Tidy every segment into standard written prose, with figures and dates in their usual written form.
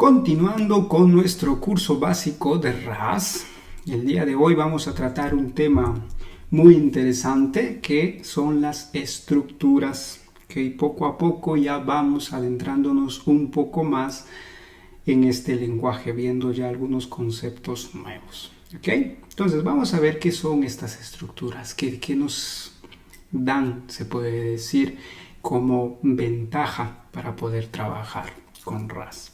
Continuando con nuestro curso básico de RAS, el día de hoy vamos a tratar un tema muy interesante que son las estructuras, que poco a poco ya vamos adentrándonos un poco más en este lenguaje, viendo ya algunos conceptos nuevos. ¿Ok? Entonces vamos a ver qué son estas estructuras, qué nos dan, se puede decir, como ventaja para poder trabajar con RAS.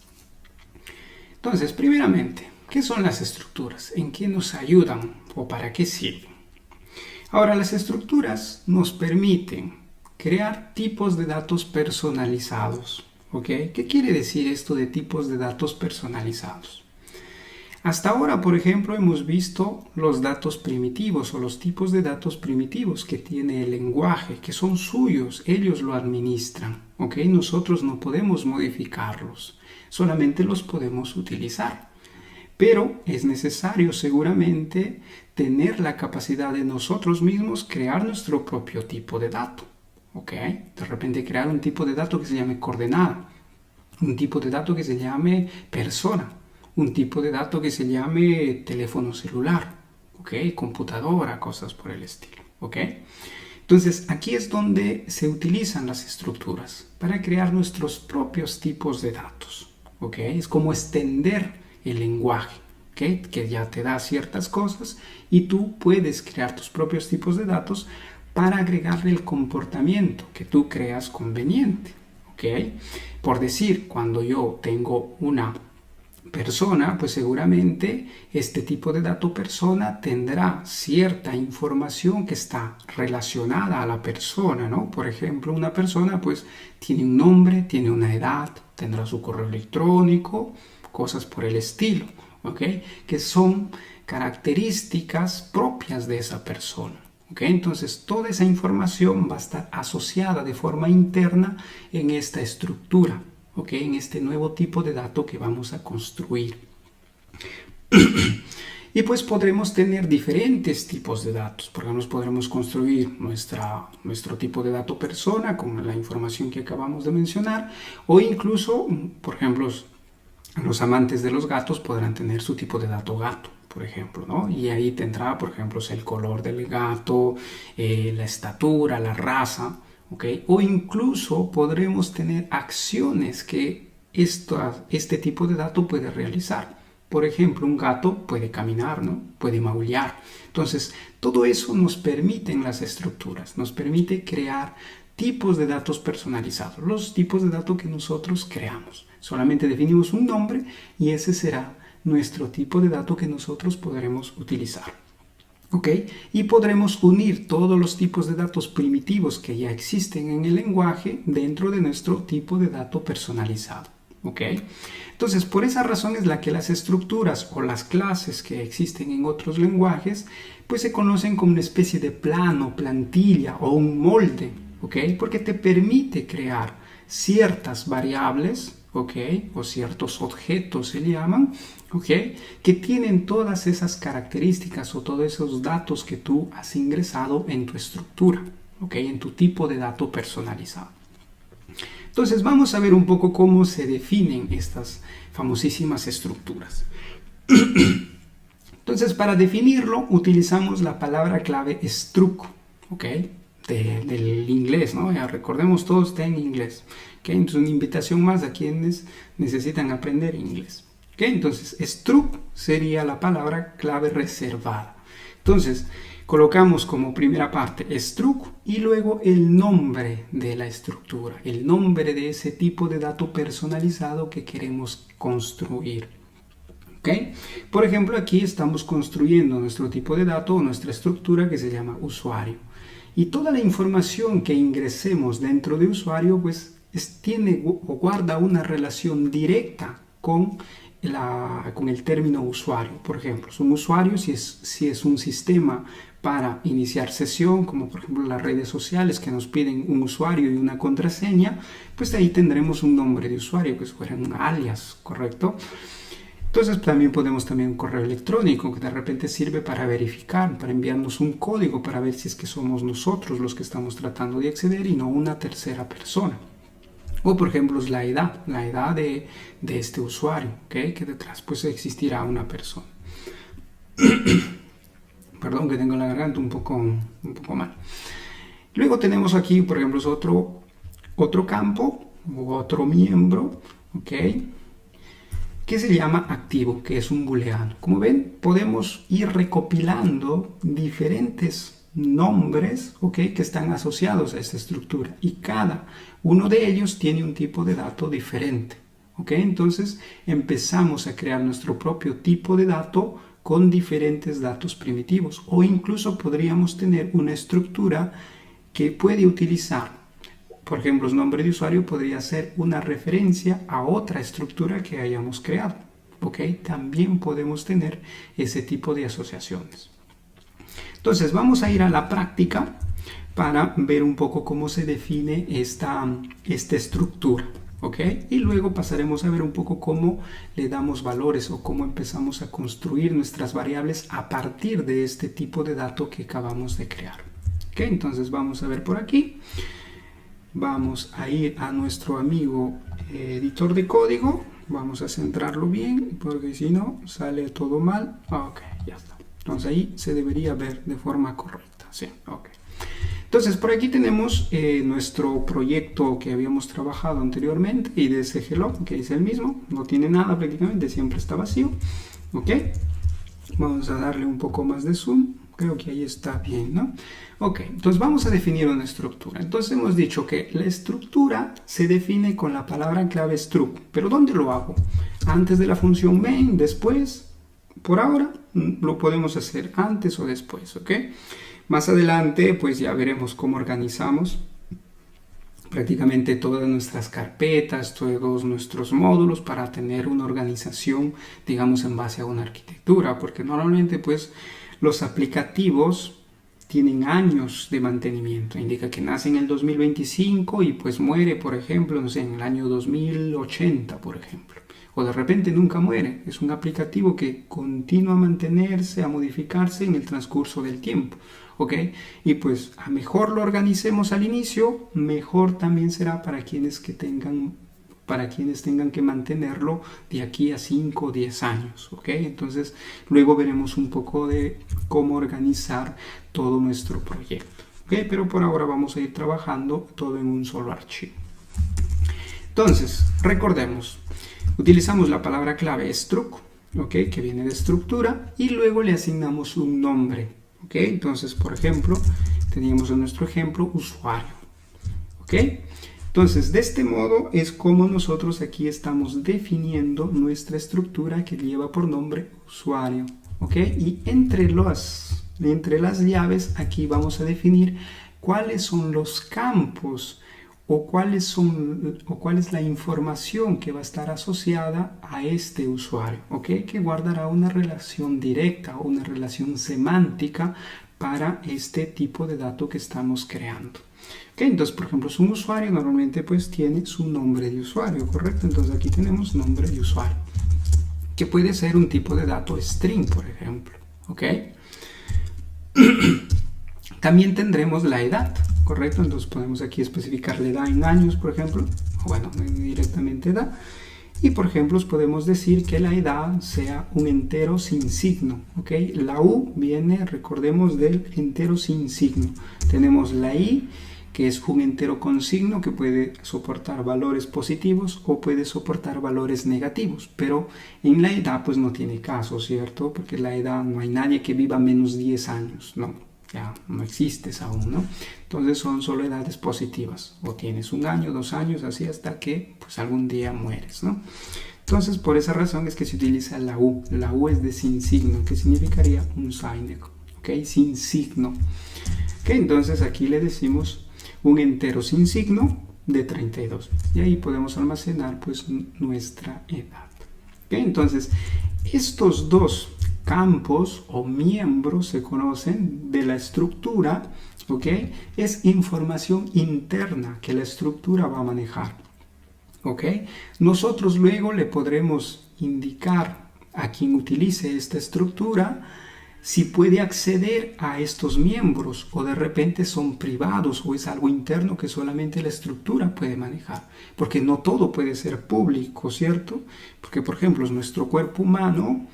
Entonces, primeramente, ¿qué son las estructuras? ¿En qué nos ayudan o para qué sirven? Ahora, las estructuras nos permiten crear tipos de datos personalizados. ¿Ok? ¿Qué quiere decir esto de tipos de datos personalizados? Hasta ahora, por ejemplo, hemos visto los datos primitivos o los tipos de datos primitivos que tiene el lenguaje, que son suyos, ellos lo administran, ¿ok? Nosotros no podemos modificarlos, solamente los podemos utilizar. Pero es necesario seguramente tener la capacidad de nosotros mismos crear nuestro propio tipo de dato, ¿ok? De repente crear un tipo de dato que se llame coordenada, un tipo de dato que se llame persona, un tipo de dato que se llame teléfono celular, ¿ok? Computadora, cosas por el estilo, ¿ok? Entonces, aquí es donde se utilizan las estructuras para crear nuestros propios tipos de datos, ¿ok? Es como extender el lenguaje, ¿ok? Que ya te da ciertas cosas y tú puedes crear tus propios tipos de datos para agregarle el comportamiento que tú creas conveniente, ¿ok? Por decir, cuando yo tengo una persona, pues seguramente este tipo de dato persona tendrá cierta información que está relacionada a la persona, ¿no? Por ejemplo, una persona pues tiene un nombre, tiene una edad, tendrá su correo electrónico, cosas por el estilo, ¿ok? Que son características propias de esa persona. ¿Okay? Entonces, toda esa información va a estar asociada de forma interna en esta estructura, ¿okay? En este nuevo tipo de dato que vamos a construir. Y pues podremos tener diferentes tipos de datos. Por ejemplo, podremos construir nuestro tipo de dato persona con la información que acabamos de mencionar, o incluso, por ejemplo, los amantes de los gatos podrán tener su tipo de dato gato, por ejemplo, ¿no? Y ahí tendrá, por ejemplo, el color del gato, la estatura, la raza, ¿ok? O incluso podremos tener acciones que este tipo de dato puede realizar. Por ejemplo, un gato puede caminar, ¿no? Puede maullar. Entonces, todo eso nos permite en las estructuras, nos permite crear tipos de datos personalizados, los tipos de datos que nosotros creamos. Solamente definimos un nombre y ese será nuestro tipo de dato que nosotros podremos utilizar. ¿Ok? Y podremos unir todos los tipos de datos primitivos que ya existen en el lenguaje dentro de nuestro tipo de dato personalizado. ¿Ok? Entonces, por esa razón es la que las estructuras o las clases que existen en otros lenguajes pues se conocen como una especie de plano, plantilla o un molde, ¿ok? Porque te permite crear ciertas variables, ¿ok? O ciertos objetos se llaman, ¿ok? Que tienen todas esas características o todos esos datos que tú has ingresado en tu estructura, ¿ok? En tu tipo de dato personalizado. Entonces vamos a ver un poco cómo se definen estas famosísimas estructuras. Entonces, para definirlo utilizamos la palabra clave struct, ¿ok? Del inglés, ¿no? Ya recordemos, todo está en inglés. ¿Okay? Entonces, una invitación más a quienes necesitan aprender inglés. ¿Okay? Entonces, struct sería la palabra clave reservada. Entonces, colocamos como primera parte struct y luego el nombre de la estructura, el nombre de ese tipo de dato personalizado que queremos construir. ¿Okay? Por ejemplo, aquí estamos construyendo nuestro tipo de dato o nuestra estructura que se llama usuario. Y toda la información que ingresemos dentro de usuario pues tiene o guarda una relación directa con el término usuario. Por ejemplo, un usuario si es un sistema para iniciar sesión, como por ejemplo las redes sociales que nos piden un usuario y una contraseña, pues ahí tendremos un nombre de usuario que fuera un alias, ¿correcto? Entonces también podemos tener un correo electrónico que de repente sirve para verificar, para enviarnos un código para ver si es que somos nosotros los que estamos tratando de acceder y no una tercera persona. O por ejemplo es la edad de este usuario, ¿okay? Que detrás pues existirá una persona. Perdón que tengo la garganta un poco mal. Luego tenemos aquí, por ejemplo, es otro campo u otro miembro, ¿ok? Que se llama activo, que es un booleano. Como ven, podemos ir recopilando diferentes nombres, ¿ok? Que están asociados a esta estructura y cada uno de ellos tiene un tipo de dato diferente, ¿ok? Entonces empezamos a crear nuestro propio tipo de dato con diferentes datos primitivos, o incluso podríamos tener una estructura que puede utilizar, por ejemplo, el nombre de usuario podría ser una referencia a otra estructura que hayamos creado, ¿ok? También podemos tener ese tipo de asociaciones. Entonces vamos a ir a la práctica para ver un poco cómo se define esta estructura, ¿ok? Y luego pasaremos a ver un poco cómo le damos valores o cómo empezamos a construir nuestras variables a partir de este tipo de dato que acabamos de crear, ¿ok? Entonces vamos a ver por aquí. Vamos a ir a nuestro amigo editor de código. Vamos a centrarlo bien porque si no sale todo mal. Ok, ya está. Entonces ahí se debería ver de forma correcta. Sí, ok. Entonces por aquí tenemos nuestro proyecto que habíamos trabajado anteriormente, IDSGlog, que es el mismo. No tiene nada prácticamente, siempre está vacío. Ok. Vamos a darle un poco más de zoom. Creo que ahí está bien, ¿no? Ok, entonces vamos a definir una estructura. Entonces hemos dicho que la estructura se define con la palabra clave struct. ¿Pero dónde lo hago? Antes de la función main, después. Por ahora lo podemos hacer antes o después, ¿ok? Más adelante pues ya veremos cómo organizamos prácticamente todas nuestras carpetas, todos nuestros módulos para tener una organización, digamos, en base a una arquitectura, porque normalmente pues los aplicativos tienen años de mantenimiento, indica que nace en el 2025 y pues muere, por ejemplo, no sé, en el año 2080, por ejemplo, o de repente nunca muere, es un aplicativo que continúa a mantenerse, a modificarse en el transcurso del tiempo, ¿ok? Y pues a mejor lo organicemos al inicio, mejor también será para quienes tengan que mantenerlo de aquí a 5 o 10 años, ¿ok? Entonces luego veremos un poco de cómo organizar todo nuestro proyecto, ¿ok? Pero por ahora vamos a ir trabajando todo en un solo archivo. Entonces, recordemos, utilizamos la palabra clave struct, ¿ok? Que viene de estructura, y luego le asignamos un nombre, ¿ok? Entonces, por ejemplo, teníamos en nuestro ejemplo usuario, ¿ok? Entonces, de este modo es como nosotros aquí estamos definiendo nuestra estructura que lleva por nombre usuario, ¿ok? Y entre las llaves aquí vamos a definir cuáles son los campos o cuál es la información que va a estar asociada a este usuario, ¿ok? Que guardará una relación directa o una relación semántica para este tipo de dato que estamos creando. Okay, entonces, por ejemplo, un usuario normalmente pues tiene su nombre de usuario, ¿correcto? Entonces aquí tenemos nombre de usuario, que puede ser un tipo de dato string, por ejemplo, ¿ok? También tendremos la edad, ¿correcto? Entonces podemos aquí especificar la edad en años, por ejemplo, o bueno, directamente edad. Y por ejemplo podemos decir que la edad sea un entero sin signo, ¿ok? La U viene, recordemos, del entero sin signo. Tenemos la I, que es un entero con signo que puede soportar valores positivos o puede soportar valores negativos, pero en la edad pues no tiene caso, ¿cierto? Porque la edad no hay nadie que viva menos 10 años, no, ya no existes aún, ¿no? Entonces son solo edades positivas, o tienes 1 año, 2 años, así hasta que pues algún día mueres, ¿no? Entonces por esa razón es que se utiliza la U es de sin signo, que significaría un sign, ¿ok? Sin signo, ¿ok? Entonces aquí le decimos un entero sin signo de 32 y ahí podemos almacenar pues nuestra edad, ¿ok? Entonces estos dos campos o miembros se conocen de la estructura, ¿ok? Es información interna que la estructura va a manejar, ¿ok? Nosotros luego le podremos indicar a quien utilice esta estructura si puede acceder a estos miembros o de repente son privados o es algo interno que solamente la estructura puede manejar. Porque no todo puede ser público, ¿cierto? Porque, por ejemplo, en nuestro cuerpo humano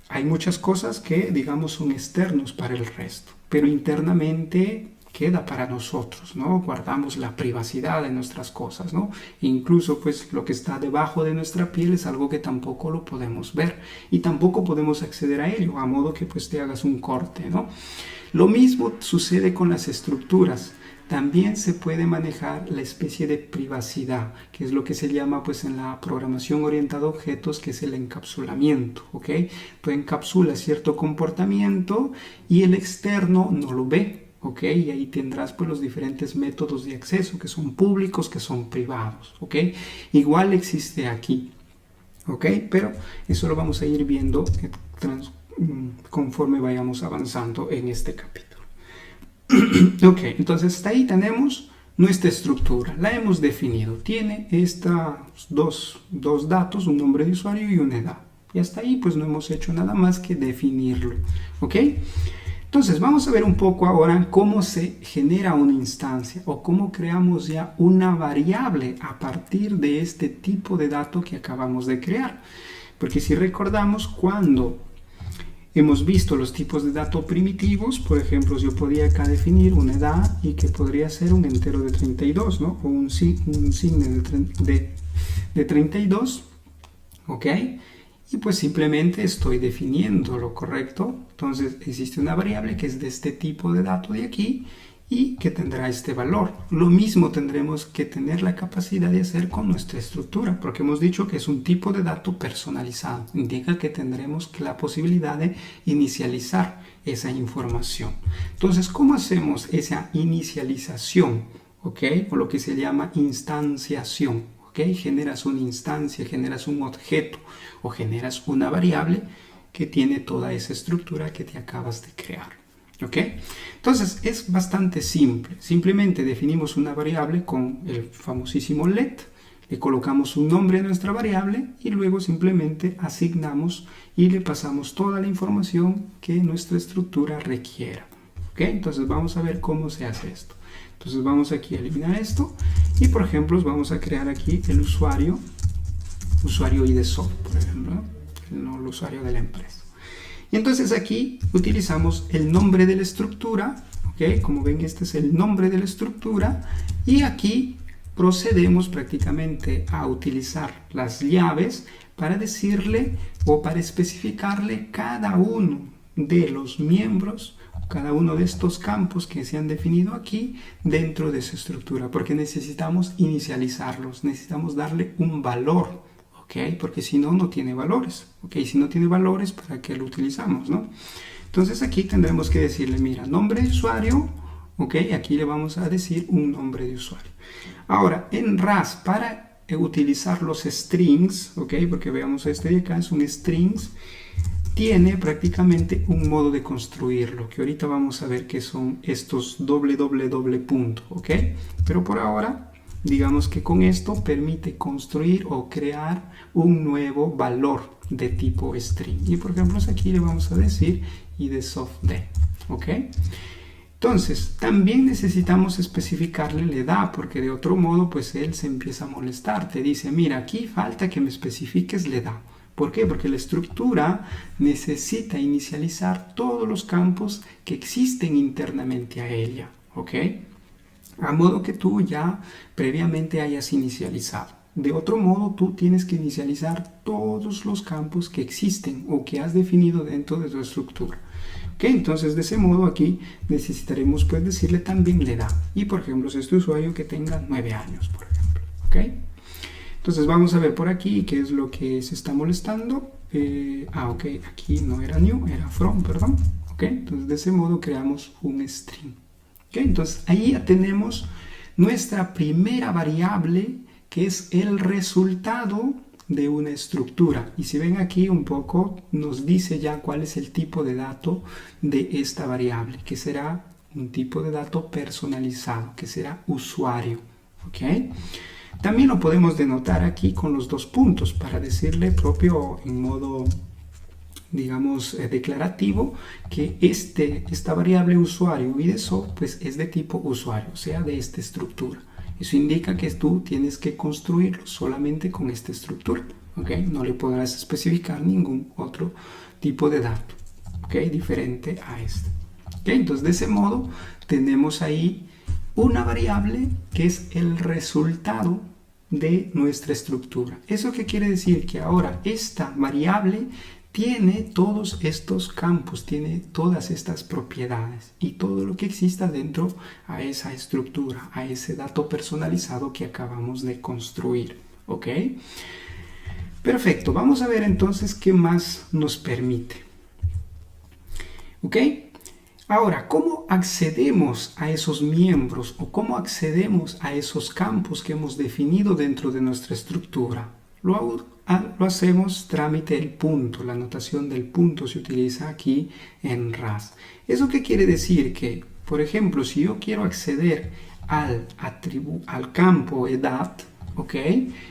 hay muchas cosas que, digamos, son externos para el resto, pero internamente queda para nosotros, ¿no? Guardamos la privacidad de nuestras cosas, ¿no? E incluso, pues, lo que está debajo de nuestra piel es algo que tampoco lo podemos ver y tampoco podemos acceder a ello, a modo que, pues, te hagas un corte, ¿no? Lo mismo sucede con las estructuras. También se puede manejar la especie de privacidad, que es lo que se llama pues en la programación orientada a objetos, que es el encapsulamiento, ¿ok? Tú encapsulas cierto comportamiento y el externo no lo ve, ¿ok? Y ahí tendrás pues los diferentes métodos de acceso, que son públicos, que son privados, ¿ok? Igual existe aquí, ¿ok? Pero eso lo vamos a ir viendo conforme vayamos avanzando en este capítulo. Ok, entonces hasta ahí tenemos nuestra estructura, la hemos definido, tiene estos dos datos, un nombre de usuario y una edad, y hasta ahí pues no hemos hecho nada más que definirlo, ok. Entonces vamos a ver un poco ahora cómo se genera una instancia o cómo creamos ya una variable a partir de este tipo de dato que acabamos de crear, porque si recordamos, cuando hemos visto los tipos de datos primitivos, por ejemplo, yo podía acá definir una edad y que podría ser un entero de 32, ¿no? O un signo de 32, ¿ok? Y pues simplemente estoy definiendo lo correcto. Entonces existe una variable que es de este tipo de dato de aquí y que tendrá este valor. Lo mismo tendremos que tener la capacidad de hacer con nuestra estructura, porque hemos dicho que es un tipo de dato personalizado. Indica que tendremos la posibilidad de inicializar esa información. Entonces, ¿cómo hacemos esa inicialización? ¿Ok? O lo que se llama instanciación. ¿Ok? Generas una instancia, generas un objeto o generas una variable que tiene toda esa estructura que te acabas de crear. ¿Ok? Entonces es bastante simple. Simplemente definimos una variable con el famosísimo let, le colocamos un nombre a nuestra variable y luego simplemente asignamos y le pasamos toda la información que nuestra estructura requiera. ¿Ok? Entonces vamos a ver cómo se hace esto. Entonces vamos aquí a eliminar esto y, por ejemplo, vamos a crear aquí el usuario ID Soft, por ejemplo, ¿no? El usuario de la empresa. Y entonces aquí utilizamos el nombre de la estructura, ¿ok? Como ven, este es el nombre de la estructura, y aquí procedemos prácticamente a utilizar las llaves para decirle o para especificarle cada uno de los miembros, cada uno de estos campos que se han definido aquí dentro de esa estructura, porque necesitamos inicializarlos, necesitamos darle un valor. ¿Ok? Porque si no, no tiene valores. ¿Ok? Si no tiene valores, ¿para qué lo utilizamos? ¿No? Entonces aquí tendremos que decirle, mira, nombre de usuario, ¿ok? Aquí le vamos a decir un nombre de usuario. Ahora, en RAS, para utilizar los strings, ¿ok? Porque veamos este de acá, es un strings, tiene prácticamente un modo de construirlo, que ahorita vamos a ver qué son estos doble punto, ¿ok? Pero por ahora, digamos que con esto permite construir o crear un nuevo valor de tipo string. Y por ejemplo, aquí le vamos a decir idSoftD, ¿ok? Entonces, también necesitamos especificarle la edad, porque de otro modo, pues él se empieza a molestar. Te dice, mira, aquí falta que me especifiques la edad. ¿Por qué? Porque la estructura necesita inicializar todos los campos que existen internamente a ella, ¿ok? A modo que tú ya previamente hayas inicializado. De otro modo, tú tienes que inicializar todos los campos que existen o que has definido dentro de tu estructura. ¿Ok? Entonces, de ese modo aquí necesitaremos pues decirle también la edad. Y por ejemplo, si este usuario que tenga 9 años, por ejemplo. ¿Ok? Entonces vamos a ver por aquí qué es lo que se está molestando. Ok, aquí no era new, era from, perdón. ¿Ok? Entonces de ese modo creamos un string. ¿Ok? Entonces ahí ya tenemos nuestra primera variable, que es el resultado de una estructura. Y si ven aquí un poco, nos dice ya cuál es el tipo de dato de esta variable, que será un tipo de dato personalizado, que será usuario. ¿Ok? También lo podemos denotar aquí con los 2 puntos para decirle propio en modo digamos, declarativo, que esta variable usuario IDSoft pues es de tipo usuario, o sea, de esta estructura. Eso indica que tú tienes que construirlo solamente con esta estructura, ¿ok? No le podrás especificar ningún otro tipo de dato, ¿ok? Diferente a este. ¿Ok? Entonces, de ese modo, tenemos ahí una variable que es el resultado de nuestra estructura. ¿Eso qué quiere decir? Que ahora esta variable tiene todos estos campos, tiene todas estas propiedades y todo lo que exista dentro a esa estructura, a ese dato personalizado que acabamos de construir. ¿Ok? Perfecto. Vamos a ver entonces qué más nos permite. ¿Ok? Ahora, ¿cómo accedemos a esos miembros o cómo accedemos a esos campos que hemos definido dentro de nuestra estructura? Lo hacemos trámite el punto, la notación del punto se utiliza aquí en RAS. ¿Eso qué quiere decir? Que, por ejemplo, si yo quiero acceder al campo edad, ¿ok?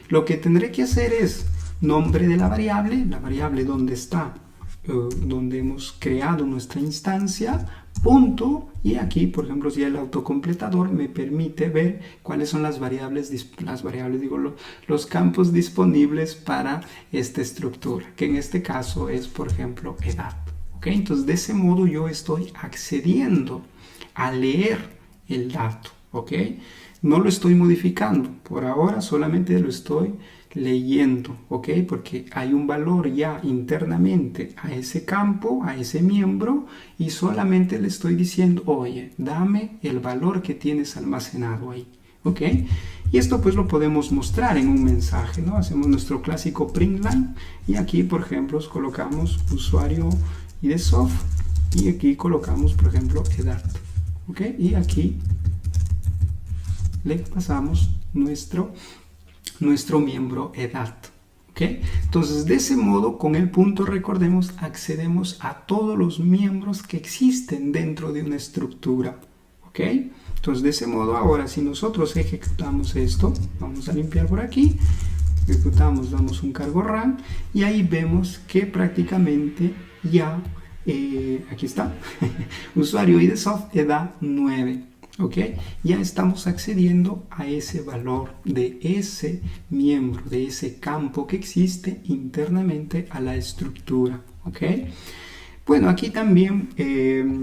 Lo que tendré que hacer es nombre de la variable donde está, donde hemos creado nuestra instancia, punto, y aquí por ejemplo si el autocompletador me permite ver cuáles son los campos disponibles para esta estructura, que en este caso es por ejemplo edad. ¿Ok? Entonces de ese modo yo estoy accediendo a leer el dato. ¿Ok? No lo estoy modificando, por ahora solamente lo estoy leyendo, ¿ok? Porque hay un valor ya internamente a ese campo, a ese miembro, y solamente le estoy diciendo, oye, dame el valor que tienes almacenado ahí, ¿ok? Y esto pues lo podemos mostrar en un mensaje, ¿no? Hacemos nuestro clásico print line y aquí, por ejemplo, colocamos usuario IDSoft y aquí colocamos, por ejemplo, edad, ¿ok? Y aquí le pasamos nuestro miembro edad. ¿Ok? Entonces, de ese modo, con el punto, recordemos, accedemos a todos los miembros que existen dentro de una estructura. ¿Ok? Entonces, de ese modo, ahora, si nosotros ejecutamos esto, vamos a limpiar por aquí, ejecutamos, damos un cargo run, y ahí vemos que prácticamente ya, aquí está, usuario IDSoft edad 9. ¿Ok? Ya estamos accediendo a ese valor de ese miembro, de ese campo que existe internamente a la estructura. ¿Ok? Bueno, aquí también,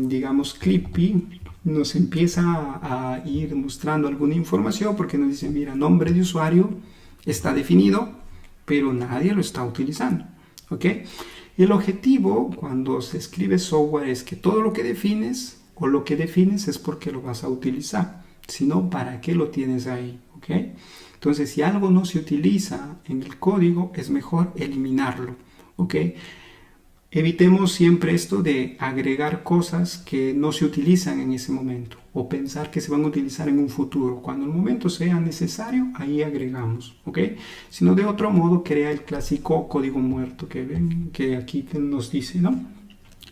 digamos, Clippy nos empieza a ir mostrando alguna información porque nos dice, mira, nombre de usuario está definido, pero nadie lo está utilizando. ¿Ok? El objetivo cuando se escribe software es que todo lo que defines o lo que defines es porque lo vas a utilizar, si no, ¿para qué lo tienes ahí? ¿Okay? Entonces, si algo no se utiliza en el código, es mejor eliminarlo. ¿Okay? Evitemos siempre esto de agregar cosas que no se utilizan en ese momento o pensar que se van a utilizar en un futuro. Cuando el momento sea necesario, ahí agregamos. ¿Okay? Si no, de otro modo, crea el clásico código muerto que ven que aquí nos dice, ¿no?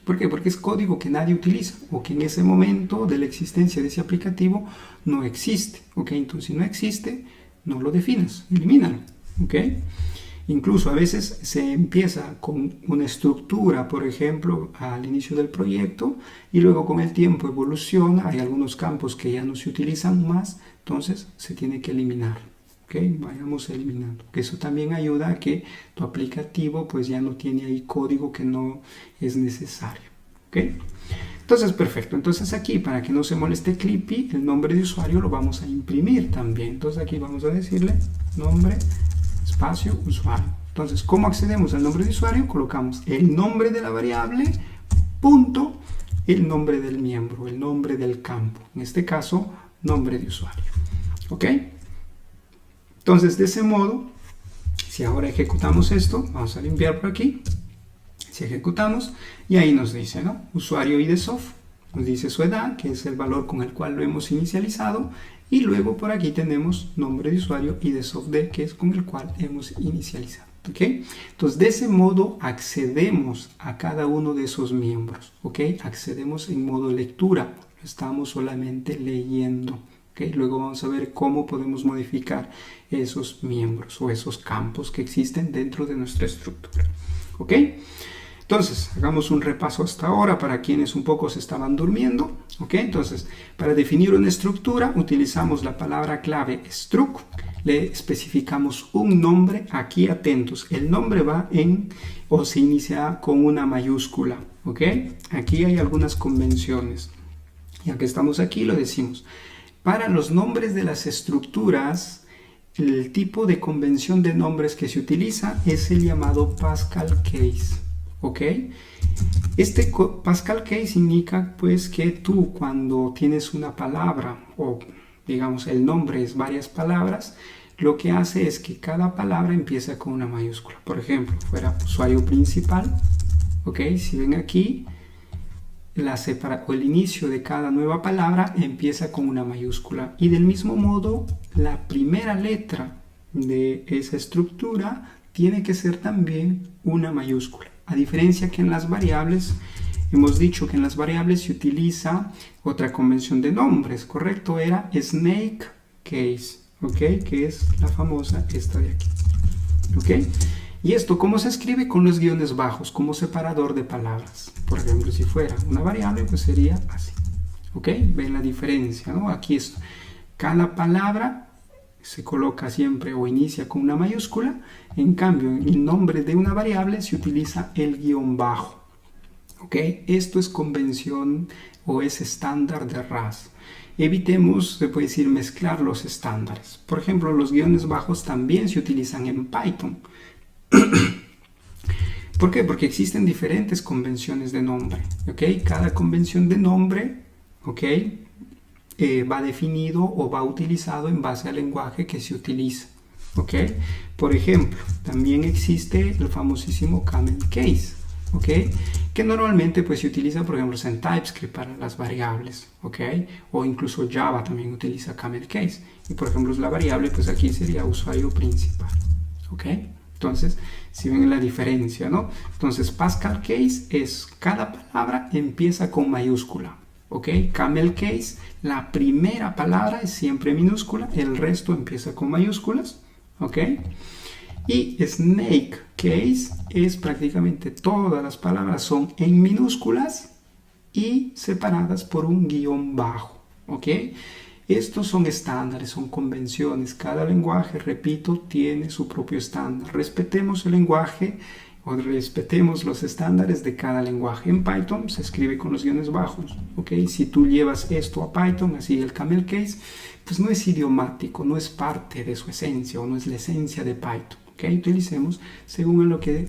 ¿Por qué? Porque es código que nadie utiliza o que en ese momento de la existencia de ese aplicativo no existe. ¿Ok? Entonces, si no existe, no lo definas, elimínalo. ¿Ok? Incluso a veces se empieza con una estructura, por ejemplo, al inicio del proyecto y luego con el tiempo evoluciona. Hay algunos campos que ya no se utilizan más, entonces se tiene que eliminar. ¿Okay? Vayamos eliminando, que eso también ayuda a que tu aplicativo pues ya no tiene ahí código que no es necesario. ¿Okay? Entonces, perfecto. Entonces aquí, para que no se moleste Clippy, el nombre de usuario lo vamos a imprimir también. Entonces aquí vamos a decirle nombre, espacio, usuario. Entonces, ¿cómo accedemos al nombre de usuario? Colocamos el nombre de la variable, punto, el nombre del miembro, el nombre del campo. En este caso, nombre de usuario. ¿Ok? Entonces, de ese modo, si ahora ejecutamos esto, vamos a limpiar por aquí, si ejecutamos, y ahí nos dice, ¿no? Usuario IDSoft, nos dice su edad, que es el valor con el cual lo hemos inicializado, y luego por aquí tenemos nombre de usuario IDSoftD, que es con el cual hemos inicializado. ¿Ok? Entonces, de ese modo accedemos a cada uno de esos miembros. ¿Ok? Accedemos en modo lectura, estamos solamente leyendo. ¿Okay? Luego vamos a ver cómo podemos modificar esos miembros o esos campos que existen dentro de nuestra estructura. ¿Ok? Entonces, hagamos un repaso hasta ahora para quienes un poco se estaban durmiendo. ¿Ok? Entonces, para definir una estructura, utilizamos la palabra clave struct. Le especificamos un nombre. Aquí atentos, el nombre va en o se inicia con una mayúscula. ¿Ok? Aquí hay algunas convenciones. Ya que estamos aquí, lo decimos. Para los nombres de las estructuras, el tipo de convención de nombres que se utiliza es el llamado Pascal Case. ¿Ok? Este Pascal Case indica pues que tú cuando tienes una palabra o digamos el nombre es varias palabras, lo que hace es que cada palabra empieza con una mayúscula. Por ejemplo, fuera usuario principal. ¿Ok? Si ven aquí, el inicio de cada nueva palabra empieza con una mayúscula y del mismo modo la primera letra de esa estructura tiene que ser también una mayúscula, a diferencia que en las variables hemos dicho que en las variables se utiliza otra convención de nombres, ¿correcto? Era snake case, ¿ok? Que es la famosa esta de aquí, ¿ok? Y esto, ¿cómo se escribe? Con los guiones bajos, como separador de palabras. Por ejemplo, si fuera una variable, pues sería así. ¿Ok? Ven la diferencia, ¿no? Aquí es, cada palabra se coloca siempre o inicia con una mayúscula. En cambio, en el nombre de una variable se utiliza el guión bajo. ¿Ok? Esto es convención o es estándar de RAS. Evitemos, se puede decir, mezclar los estándares. Por ejemplo, los guiones bajos también se utilizan en Python. ¿Por qué? Porque existen diferentes convenciones de nombre, ¿ok? Cada convención de nombre, ¿ok? Va definido o va utilizado en base al lenguaje que se utiliza, ¿ok? Por ejemplo, también existe el famosísimo camel case, ¿ok? Que normalmente pues se utiliza, por ejemplo, en TypeScript para las variables, ¿ok? O incluso Java también utiliza camel case. Y por ejemplo, la variable pues aquí sería usuario principal, ¿ok? Entonces, si ven la diferencia, ¿no? Entonces, Pascal Case es cada palabra empieza con mayúscula, ¿ok? Camel Case, la primera palabra es siempre minúscula, el resto empieza con mayúsculas, ¿ok? Y Snake Case es prácticamente todas las palabras son en minúsculas y separadas por un guión bajo, ¿ok? Estos son estándares, son convenciones. Cada lenguaje, repito, tiene su propio estándar. Respetemos el lenguaje o respetemos los estándares de cada lenguaje. En Python se escribe con los guiones bajos, ¿ok? Si tú llevas esto a Python, así el camel case, pues no es idiomático, no es parte de su esencia o no es la esencia de Python, ¿ok? Utilicemos según lo que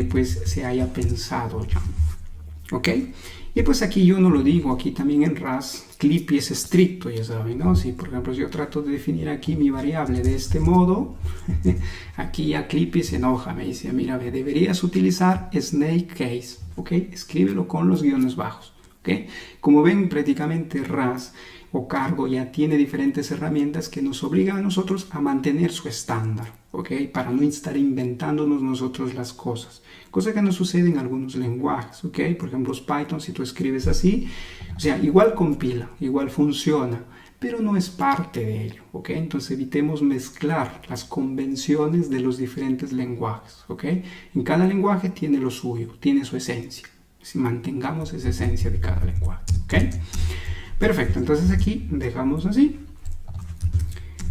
pues se haya pensado ya, ¿ok? Y pues aquí yo no lo digo, aquí también en RAS Clippy es estricto, ya saben, ¿no? Si por ejemplo yo trato de definir aquí mi variable de este modo, aquí ya Clippy se enoja, me dice, mira, deberías utilizar snake case, ¿ok? Escríbelo con los guiones bajos, ¿ok? Como ven, prácticamente RAS o Cargo ya tiene diferentes herramientas que nos obligan a nosotros a mantener su estándar, ¿ok? Para no estar inventándonos nosotros las cosas. Cosa que no sucede en algunos lenguajes, ¿ok? Por ejemplo, Python, si tú escribes así, o sea, igual compila, igual funciona, pero no es parte de ello, ¿ok? Entonces evitemos mezclar las convenciones de los diferentes lenguajes, ¿ok? En cada lenguaje tiene lo suyo, tiene su esencia. Si mantengamos esa esencia de cada lenguaje, ¿ok? Perfecto, entonces aquí dejamos así.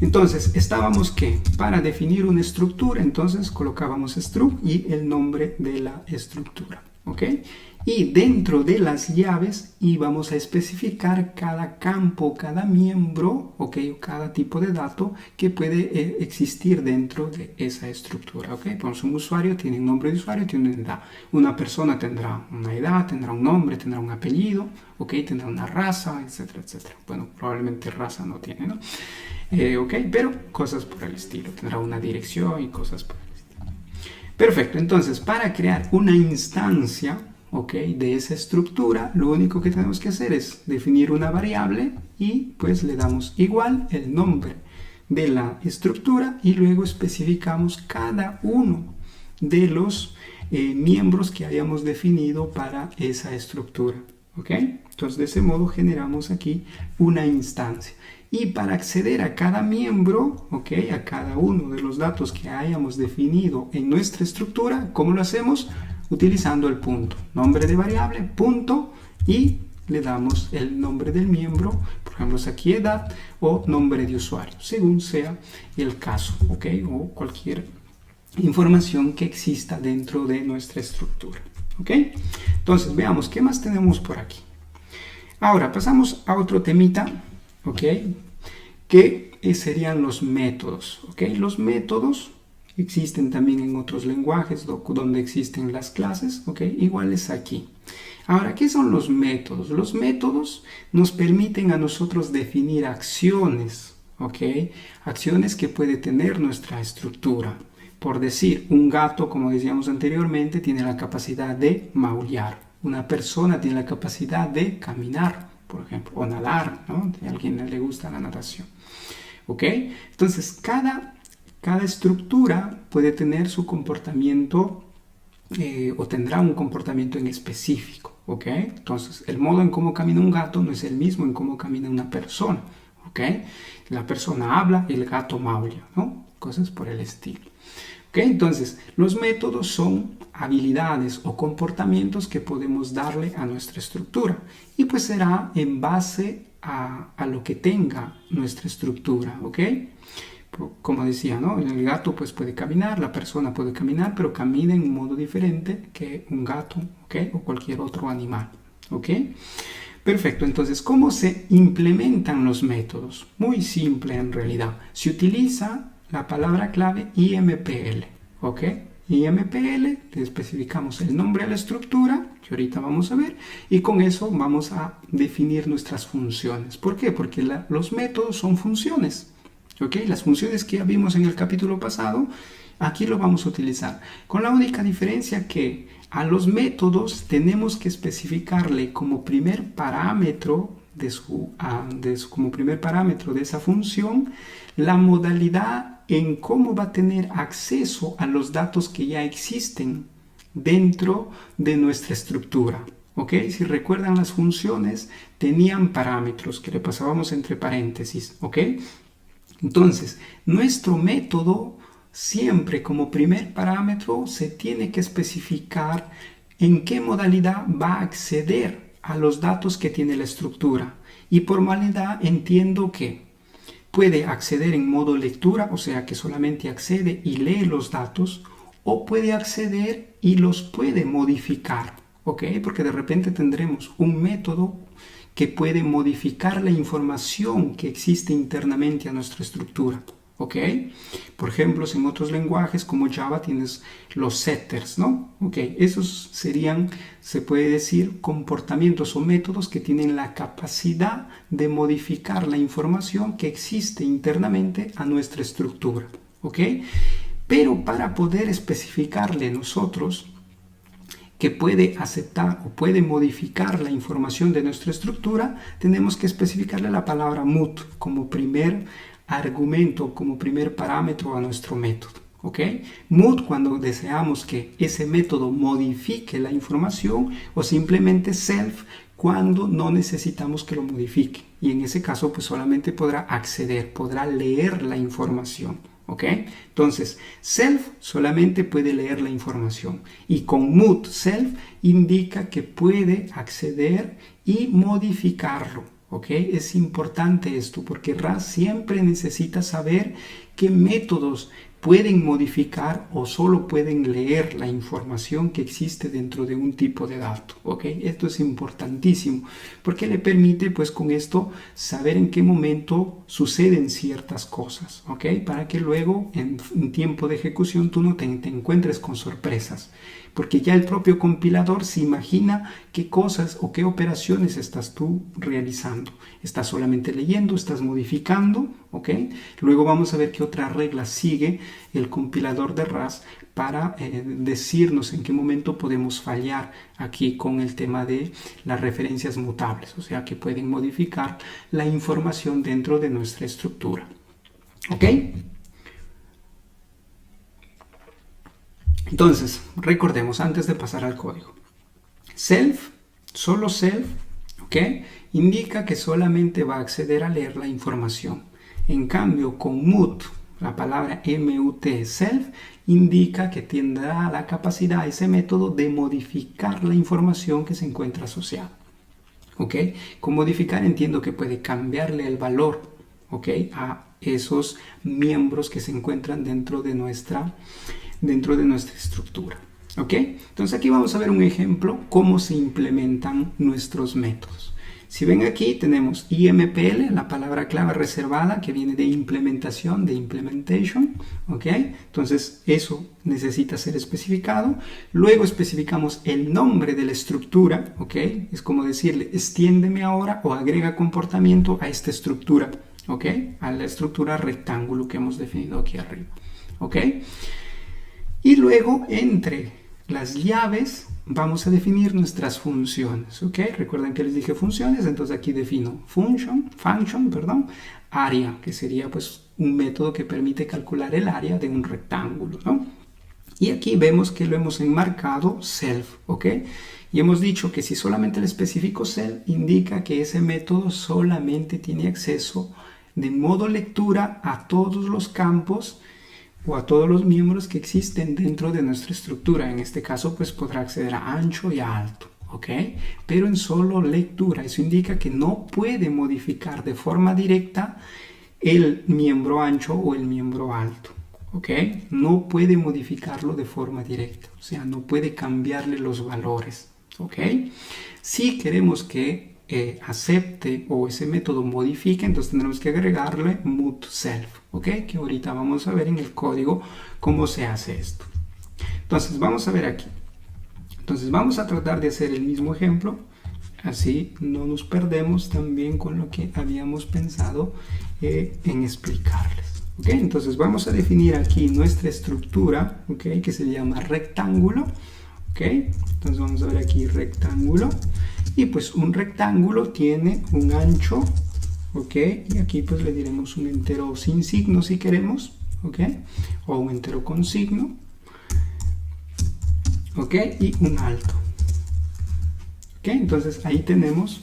Entonces, estábamos que para definir una estructura, entonces colocábamos struct y el nombre de la estructura, ¿ok? Y dentro de las llaves íbamos a especificar cada campo, cada miembro, ¿ok? O cada tipo de dato que puede existir dentro de esa estructura, ¿ok? Pues un usuario tiene un nombre de usuario, tiene una edad. Una persona tendrá una edad, tendrá un nombre, tendrá un apellido, ¿ok? Tendrá una raza, etcétera, etcétera. Bueno, probablemente raza no tiene, ¿no? Ok, pero cosas por el estilo, tendrá una dirección y cosas por el estilo. Perfecto, entonces para crear una instancia, ok, de esa estructura, lo único que tenemos que hacer es definir una variable y pues le damos igual el nombre de la estructura y luego especificamos cada uno de los miembros que hayamos definido para esa estructura, ok. Entonces de ese modo generamos aquí una instancia. Y para acceder a cada miembro, ¿ok? A cada uno de los datos que hayamos definido en nuestra estructura, ¿cómo lo hacemos? utilizando el punto. Nombre de variable, punto, y le damos el nombre del miembro, por ejemplo, aquí edad, o nombre de usuario, según sea el caso, ¿ok? O cualquier información que exista dentro de nuestra estructura, ¿ok? Entonces, veamos qué más tenemos por aquí. Ahora, pasamos a otro temita, ¿ok? Que serían los métodos, ¿ok? Los métodos existen también en otros lenguajes donde existen las clases, ¿ok? Iguales aquí. Ahora, ¿qué son los métodos? Los métodos nos permiten a nosotros definir acciones, ¿ok? Acciones que puede tener nuestra estructura. Por decir, un gato, como decíamos anteriormente, tiene la capacidad de maullar. Una persona tiene la capacidad de caminar, por ejemplo, o nadar, ¿no? A alguien le gusta la natación, ¿ok? Entonces, cada estructura puede tener su comportamiento o tendrá un comportamiento en específico, ¿ok? Entonces, el modo en cómo camina un gato no es el mismo en cómo camina una persona, ¿ok? La persona habla, el gato maulla, ¿no? Cosas por el estilo. ¿Ok? Entonces, los métodos son habilidades o comportamientos que podemos darle a nuestra estructura y pues será en base a lo que tenga nuestra estructura, ¿ok? Como decía, ¿no? El gato pues puede caminar, la persona puede caminar, pero camina en un modo diferente que un gato, ¿ok? O cualquier otro animal, ¿ok? Perfecto, entonces, ¿cómo se implementan los métodos? Muy simple en realidad. Se utiliza la palabra clave IMPL, ¿ok? IMPL, le especificamos el nombre de la estructura, que ahorita vamos a ver, y con eso vamos a definir nuestras funciones. ¿Por qué? Porque los métodos son funciones, ¿ok? Las funciones que ya vimos en el capítulo pasado, aquí lo vamos a utilizar, con la única diferencia que a los métodos tenemos que especificarle como primer parámetro como primer parámetro de esa función la modalidad en cómo va a tener acceso a los datos que ya existen dentro de nuestra estructura. ¿Ok? Si recuerdan, las funciones tenían parámetros que le pasábamos entre paréntesis. ¿Ok? Entonces, nuestro método siempre como primer parámetro se tiene que especificar en qué modalidad va a acceder a los datos que tiene la estructura. Y por modalidad entiendo que puede acceder en modo lectura, o sea que solamente accede y lee los datos, o puede acceder y los puede modificar, ¿ok? Porque de repente tendremos un método que puede modificar la información que existe internamente a nuestra estructura, ¿ok? Por ejemplo, en otros lenguajes como Java tienes los setters, ¿no? ¿Ok? Esos serían, se puede decir, comportamientos o métodos que tienen la capacidad de modificar la información que existe internamente a nuestra estructura, ¿ok? Pero para poder especificarle nosotros que puede aceptar o puede modificar la información de nuestra estructura, tenemos que especificarle la palabra mut como primer argumento, como primer parámetro a nuestro método. ¿Ok? Mut cuando deseamos que ese método modifique la información, o simplemente self cuando no necesitamos que lo modifique. Y en ese caso pues solamente podrá acceder, podrá leer la información. ¿Ok? Entonces, self solamente puede leer la información y con mut self indica que puede acceder y modificarlo. ¿Ok? Es importante esto porque RAS siempre necesita saber qué métodos pueden modificar o solo pueden leer la información que existe dentro de un tipo de dato. ¿Ok? Esto es importantísimo porque le permite pues con esto saber en qué momento suceden ciertas cosas. ¿Ok? Para que luego en tiempo de ejecución tú no te encuentres con sorpresas. Porque ya el propio compilador se imagina qué cosas o qué operaciones estás tú realizando. Estás solamente leyendo, estás modificando, ¿ok? Luego vamos a ver qué otra regla sigue el compilador de RAS para decirnos en qué momento podemos fallar aquí con el tema de las referencias mutables, o sea que pueden modificar la información dentro de nuestra estructura. ¿Ok? Entonces, recordemos antes de pasar al código. Self, solo self, ¿ok? Indica que solamente va a acceder a leer la información. En cambio, con mut, La palabra MUT, self, indica que tendrá la capacidad, ese método, de modificar la información que se encuentra asociada. ¿Ok? Con modificar entiendo que puede cambiarle el valor, ¿ok?, a esos miembros que se encuentran dentro de nuestra estructura. ¿Ok? Entonces aquí vamos a ver un ejemplo cómo se implementan nuestros métodos. Si ven aquí tenemos IMPL, la palabra clave reservada que viene de implementación, de implementation, ¿ok? Entonces eso necesita ser especificado. Luego especificamos el nombre de la estructura, ¿ok? Es como decirle, extiéndeme ahora o agrega comportamiento a esta estructura, ¿ok? A la estructura rectángulo que hemos definido aquí arriba, ¿ok? Y luego entre las llaves vamos a definir nuestras funciones, ¿ok? Recuerden que les dije funciones, entonces aquí defino function, área, que sería pues un método que permite calcular el área de un rectángulo, ¿no? Y aquí vemos que lo hemos enmarcado self, ¿ok? Y hemos dicho que si solamente le especifico self, indica que ese método solamente tiene acceso de modo lectura a todos los campos o a todos los miembros que existen dentro de nuestra estructura. En este caso pues podrá acceder a ancho y a alto, ¿ok? Pero en solo lectura. Eso indica que no puede modificar de forma directa el miembro ancho o el miembro alto, ¿ok? No puede modificarlo de forma directa, o sea, no puede cambiarle los valores, ¿ok? Si queremos que acepte o ese método modifique, entonces tendremos que agregarle mut self, ¿ok? Que ahorita vamos a ver en el código cómo se hace esto. Entonces vamos a ver aquí. Entonces vamos a tratar de hacer el mismo ejemplo, así no nos perdemos también con lo que habíamos pensado en explicarles, ¿ok? Entonces vamos a definir aquí nuestra estructura, ¿ok?, que se llama rectángulo, ¿ok? Entonces vamos a ver aquí rectángulo. Y pues un rectángulo tiene un ancho, ¿ok? Y aquí pues le diremos un entero sin signo si queremos, ¿ok? O un entero con signo, ¿ok? Y un alto, ¿ok? Entonces ahí tenemos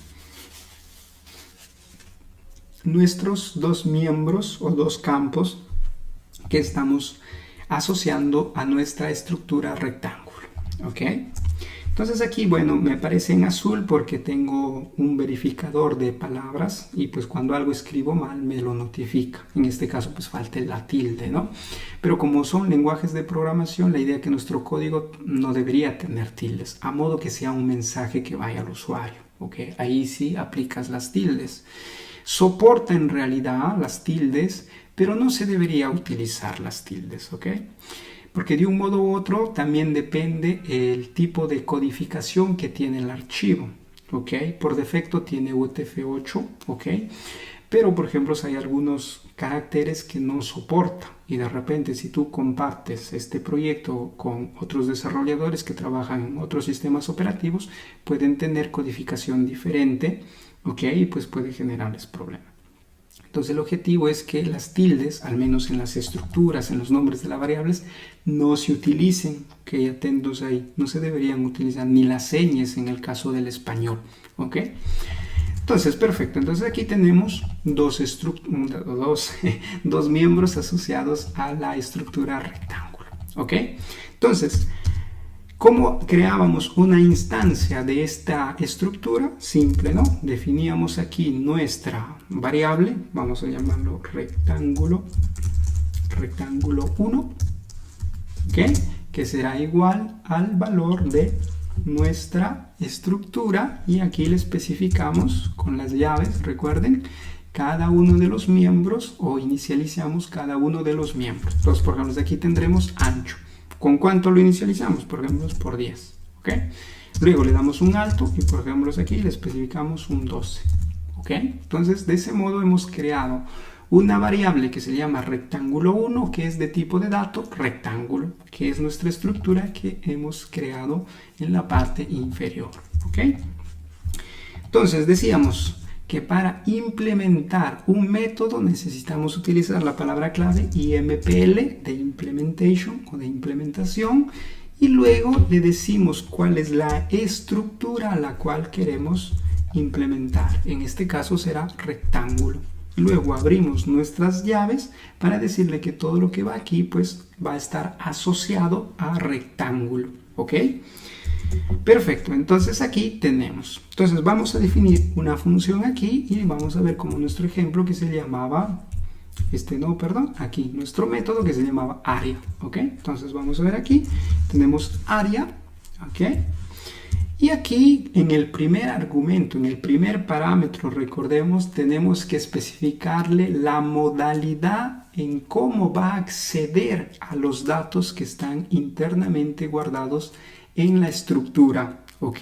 nuestros dos miembros o dos campos que estamos asociando a nuestra estructura rectángulo, ¿ok? Entonces aquí, bueno, me aparece en azul porque tengo un verificador de palabras y pues cuando algo escribo mal me lo notifica. En este caso pues falta la tilde, ¿no? Pero como son lenguajes de programación, la idea es que nuestro código no debería tener tildes, a modo que sea un mensaje que vaya al usuario, ¿ok? Ahí sí aplicas las tildes. Soporta en realidad las tildes, pero no se debería utilizar las tildes, ¿ok? Porque de un modo u otro también depende el tipo de codificación que tiene el archivo, ¿ok? Por defecto tiene UTF-8, ¿ok? Pero, por ejemplo, hay algunos caracteres que no soporta y de repente si tú compartes este proyecto con otros desarrolladores que trabajan en otros sistemas operativos, pueden tener codificación diferente, ¿ok? Y pues puede generarles problemas. Entonces el objetivo es que las tildes, al menos en las estructuras, en los nombres de las variables, no se utilicen, ok, atentos ahí, no se deberían utilizar ni las señas en el caso del español, ok. Entonces, perfecto, entonces aquí tenemos dos miembros asociados a la estructura rectángulo, ok. Entonces, ¿cómo creábamos una instancia de esta estructura? Simple, ¿no? Definíamos aquí nuestra variable, vamos a llamarlo rectángulo 1, ¿ok? Que será igual al valor de nuestra estructura y aquí le especificamos con las llaves, recuerden, cada uno de los miembros o inicializamos cada uno de los miembros. Entonces, por ejemplo, aquí tendremos ancho. ¿Con cuánto lo inicializamos? Por ejemplo, por 10, ¿ok? Luego le damos un alto y por ejemplo aquí le especificamos un 12, ¿ok? Entonces, de ese modo hemos creado una variable que se llama rectángulo 1, que es de tipo de dato rectángulo, que es nuestra estructura que hemos creado en la parte inferior, ¿ok? Entonces, decíamos que para implementar un método necesitamos utilizar la palabra clave IMPL de implementation o de implementación y luego le decimos cuál es la estructura a la cual queremos implementar. En este caso será rectángulo, Luego abrimos nuestras llaves para decirle que todo lo que va aquí pues va a estar asociado a rectángulo, ¿ok? Perfecto, entonces aquí tenemos. Entonces vamos a definir una función aquí y vamos a ver como nuestro ejemplo que se llamaba, aquí nuestro método que se llamaba área, ¿ok? Entonces vamos a ver aquí, tenemos área, ¿ok? Y aquí en el primer argumento, en el primer parámetro, recordemos, tenemos que especificarle la modalidad en cómo va a acceder a los datos que están internamente guardados en la estructura, ¿ok?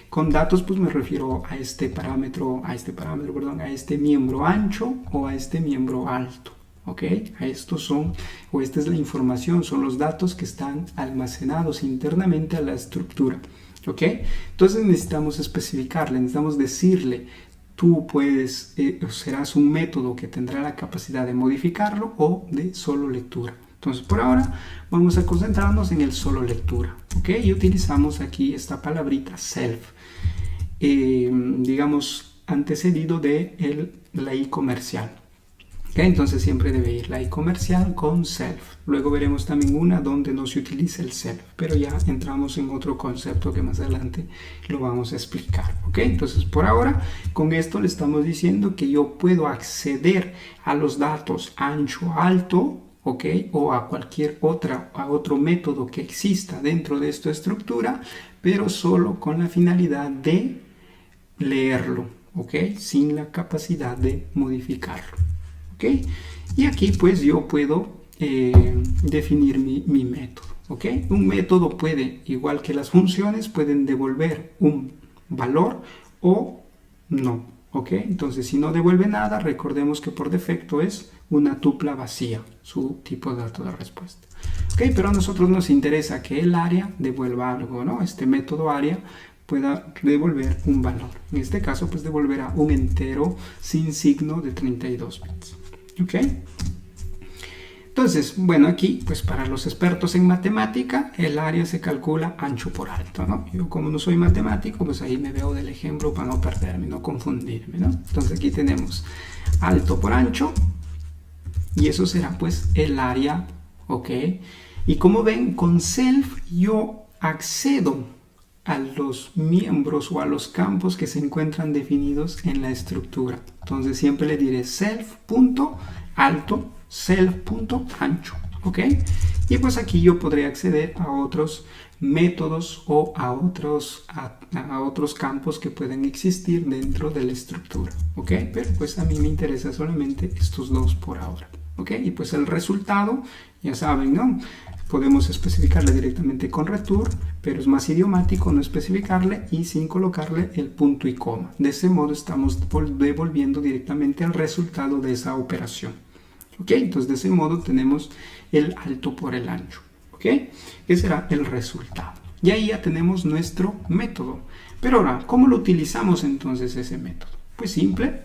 Con datos pues me refiero a este parámetro, a este miembro ancho o a este miembro alto, ¿ok? A estos son, o esta es la información, son los datos que están almacenados internamente a la estructura. ¿Ok? Entonces necesitamos especificarle, necesitamos decirle, tú puedes, serás un método que tendrá la capacidad de modificarlo o de solo lectura. Entonces por ahora vamos a concentrarnos en el solo lectura, ¿ok? Y utilizamos aquí esta palabrita self, digamos antecedido de la i comercial. Okay, entonces siempre debe ir la i comercial con self. Luego veremos también una donde no se utiliza el self, pero ya entramos en otro concepto que más adelante lo vamos a explicar. Okay, entonces por ahora con esto le estamos diciendo que yo puedo acceder a los datos ancho, alto, okay, o a cualquier otro método que exista dentro de esta estructura, pero solo con la finalidad de leerlo, okay, sin la capacidad de modificarlo. ¿Okay? Y aquí pues yo puedo definir mi método, ¿ok? Un método puede, igual que las funciones, pueden devolver un valor o no, ¿ok? Entonces si no devuelve nada, recordemos que por defecto es una tupla vacía, su tipo de dato de respuesta, ¿ok? Pero a nosotros nos interesa que el área devuelva algo, ¿no? Este método área pueda devolver un valor. En este caso pues devolverá un entero sin signo de 32 bits. ¿Ok? Entonces, bueno, aquí, pues para los expertos en matemática, el área se calcula ancho por alto, ¿no? Yo como no soy matemático, pues ahí me veo del ejemplo para no perderme, no confundirme, ¿no? Entonces aquí tenemos alto por ancho y eso será pues el área, ¿ok? Y como ven, con self yo accedo a los miembros o a los campos que se encuentran definidos en la estructura. Entonces siempre le diré self.alto, self.ancho, ¿ok? Y pues aquí yo podré acceder a otros métodos o a otros campos que pueden existir dentro de la estructura, ¿ok? Pero pues a mí me interesa solamente estos dos por ahora, ¿ok? Y pues el resultado, ya saben, ¿no? Podemos especificarle directamente con return, pero es más idiomático no especificarle y sin colocarle el punto y coma. De ese modo estamos devolviendo directamente el resultado de esa operación. ¿Ok? Entonces de ese modo tenemos el alto por el ancho. ¿Ok? Que será el resultado. Y ahí ya tenemos nuestro método. Pero ahora, ¿cómo lo utilizamos entonces ese método? Pues simple.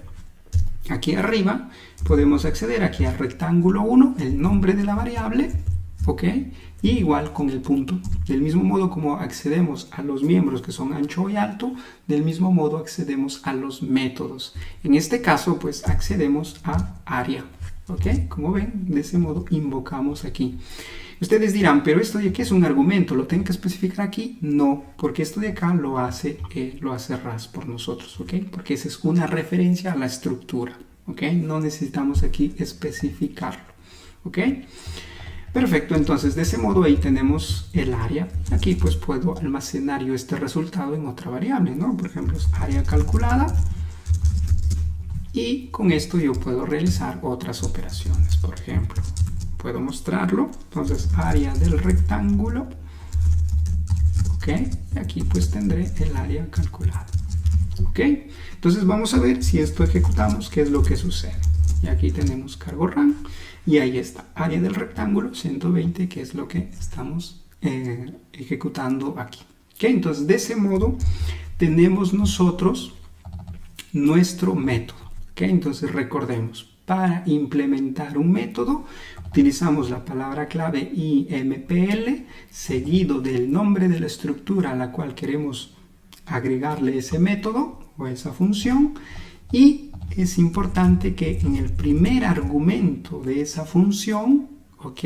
Aquí arriba podemos acceder aquí al rectángulo 1, el nombre de la variable, ¿ok? Y igual con el punto. Del mismo modo como accedemos a los miembros que son ancho y alto, del mismo modo accedemos a los métodos. En este caso, pues accedemos a área, ¿ok? Como ven, de ese modo invocamos aquí. Ustedes dirán, pero esto de aquí es un argumento, ¿lo tengo que especificar aquí? No, porque esto de acá lo hace RAS por nosotros, ¿ok? Porque esa es una referencia a la estructura, ¿ok? No necesitamos aquí especificarlo, ¿ok? Perfecto, entonces de ese modo ahí tenemos el área. Aquí pues puedo almacenar yo este resultado en otra variable, ¿no? Por ejemplo, es área calculada. Y con esto yo puedo realizar otras operaciones. Por ejemplo, puedo mostrarlo. Entonces, área del rectángulo. Ok, y aquí pues tendré el área calculada. Ok, entonces vamos a ver si esto ejecutamos, qué es lo que sucede. Y aquí tenemos cargo RAM. Y ahí está, área del rectángulo 120, que es lo que estamos ejecutando aquí. ¿Okay? Entonces, de ese modo, tenemos nosotros nuestro método. ¿Okay? Entonces, recordemos, para implementar un método, utilizamos la palabra clave IMPL, seguido del nombre de la estructura a la cual queremos agregarle ese método o esa función, y es importante que en el primer argumento de esa función, ¿ok?,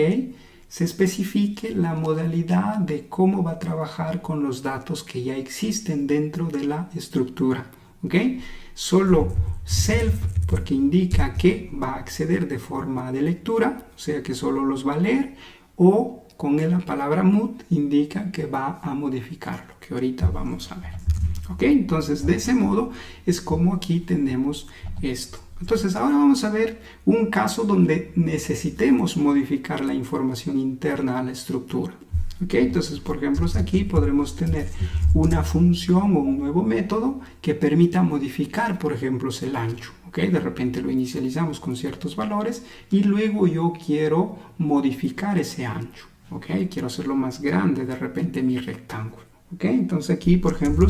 se especifique la modalidad de cómo va a trabajar con los datos que ya existen dentro de la estructura, ¿ok? Solo self, porque indica que va a acceder de forma de lectura, o sea que solo los va a leer, o con la palabra mut indica que va a modificarlo, que ahorita vamos a ver. ¿Ok? Entonces, de ese modo es como aquí tenemos esto. Entonces, ahora vamos a ver un caso donde necesitemos modificar la información interna a la estructura. ¿Ok? Entonces, por ejemplo, aquí podremos tener una función o un nuevo método que permita modificar, por ejemplo, el ancho. ¿Ok? De repente lo inicializamos con ciertos valores y luego yo quiero modificar ese ancho. ¿Ok? Quiero hacerlo más grande, de repente, mi rectángulo. ¿Ok? Entonces aquí, por ejemplo,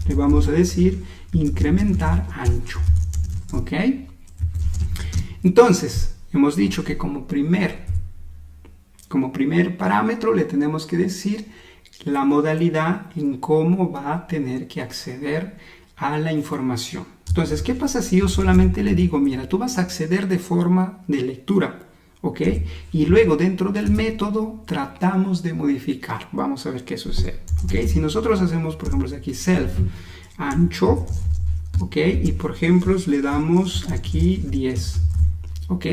le vamos a decir incrementar ancho. ¿Ok? Entonces, hemos dicho que como primer parámetro le tenemos que decir la modalidad en cómo va a tener que acceder a la información. Entonces, ¿qué pasa si yo solamente le digo, mira, tú vas a acceder de forma de lectura? ¿Ok? Y luego dentro del método tratamos de modificar. Vamos a ver qué sucede. ¿Ok? Si nosotros hacemos, por ejemplo, aquí self ancho, ¿ok? Y por ejemplo le damos aquí 10, ¿ok?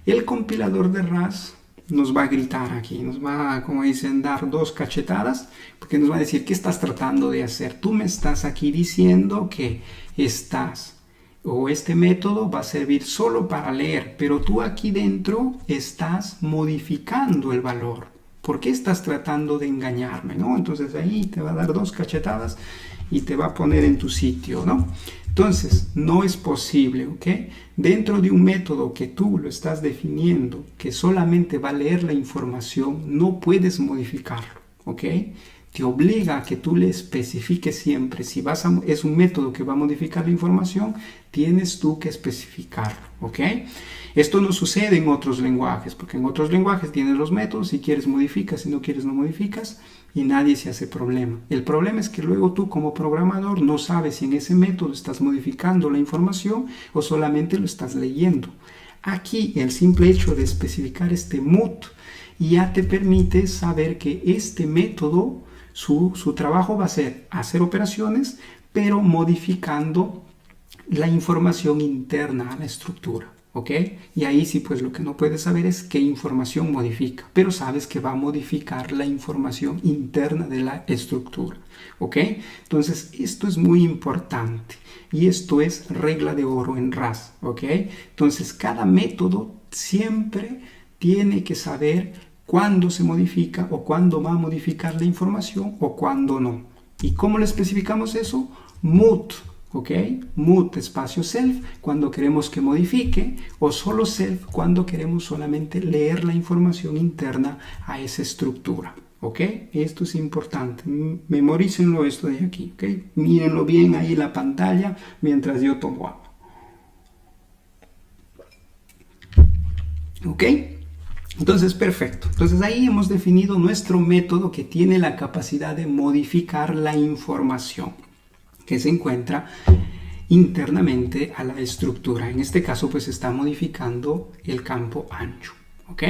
El compilador de RAS nos va a gritar aquí, nos va, como dicen, dar dos cachetadas, porque nos va a decir, ¿qué estás tratando de hacer? Tú me estás aquí diciendo que este método va a servir solo para leer, pero tú aquí dentro estás modificando el valor. ¿Por qué estás tratando de engañarme, no? Entonces ahí te va a dar dos cachetadas y te va a poner en tu sitio, ¿no? Entonces, no es posible, ¿ok? Dentro de un método que tú lo estás definiendo, que solamente va a leer la información, no puedes modificarlo, ¿ok? Te obliga a que tú le especifiques siempre. Si es un método que va a modificar la información, tienes tú que especificarlo, ¿ok? Esto no sucede en otros lenguajes, porque en otros lenguajes tienes los métodos, si quieres modificas, si no quieres no modificas, y nadie se hace problema. El problema es que luego tú como programador no sabes si en ese método estás modificando la información o solamente lo estás leyendo. Aquí el simple hecho de especificar este mut ya te permite saber que este método, su trabajo va a ser hacer operaciones, pero modificando la información interna a la estructura. ¿Ok? Y ahí sí, pues lo que no puedes saber es qué información modifica, pero sabes que va a modificar la información interna de la estructura. ¿Ok? Entonces, esto es muy importante y esto es regla de oro en RAS. ¿Ok? Entonces, cada método siempre tiene que saber cuándo se modifica o cuándo va a modificar la información o cuándo no. ¿Y cómo le especificamos eso? Mut. ¿Ok? Mut espacio self cuando queremos que modifique o solo self cuando queremos solamente leer la información interna a esa estructura. ¿Ok? Esto es importante. Memorícenlo esto de aquí. ¿Ok? Mírenlo bien ahí en la pantalla mientras yo tomo agua. ¿Ok? Entonces, perfecto. Entonces ahí hemos definido nuestro método que tiene la capacidad de modificar la información que se encuentra internamente a la estructura. En este caso, pues está modificando el campo ancho. ¿Ok?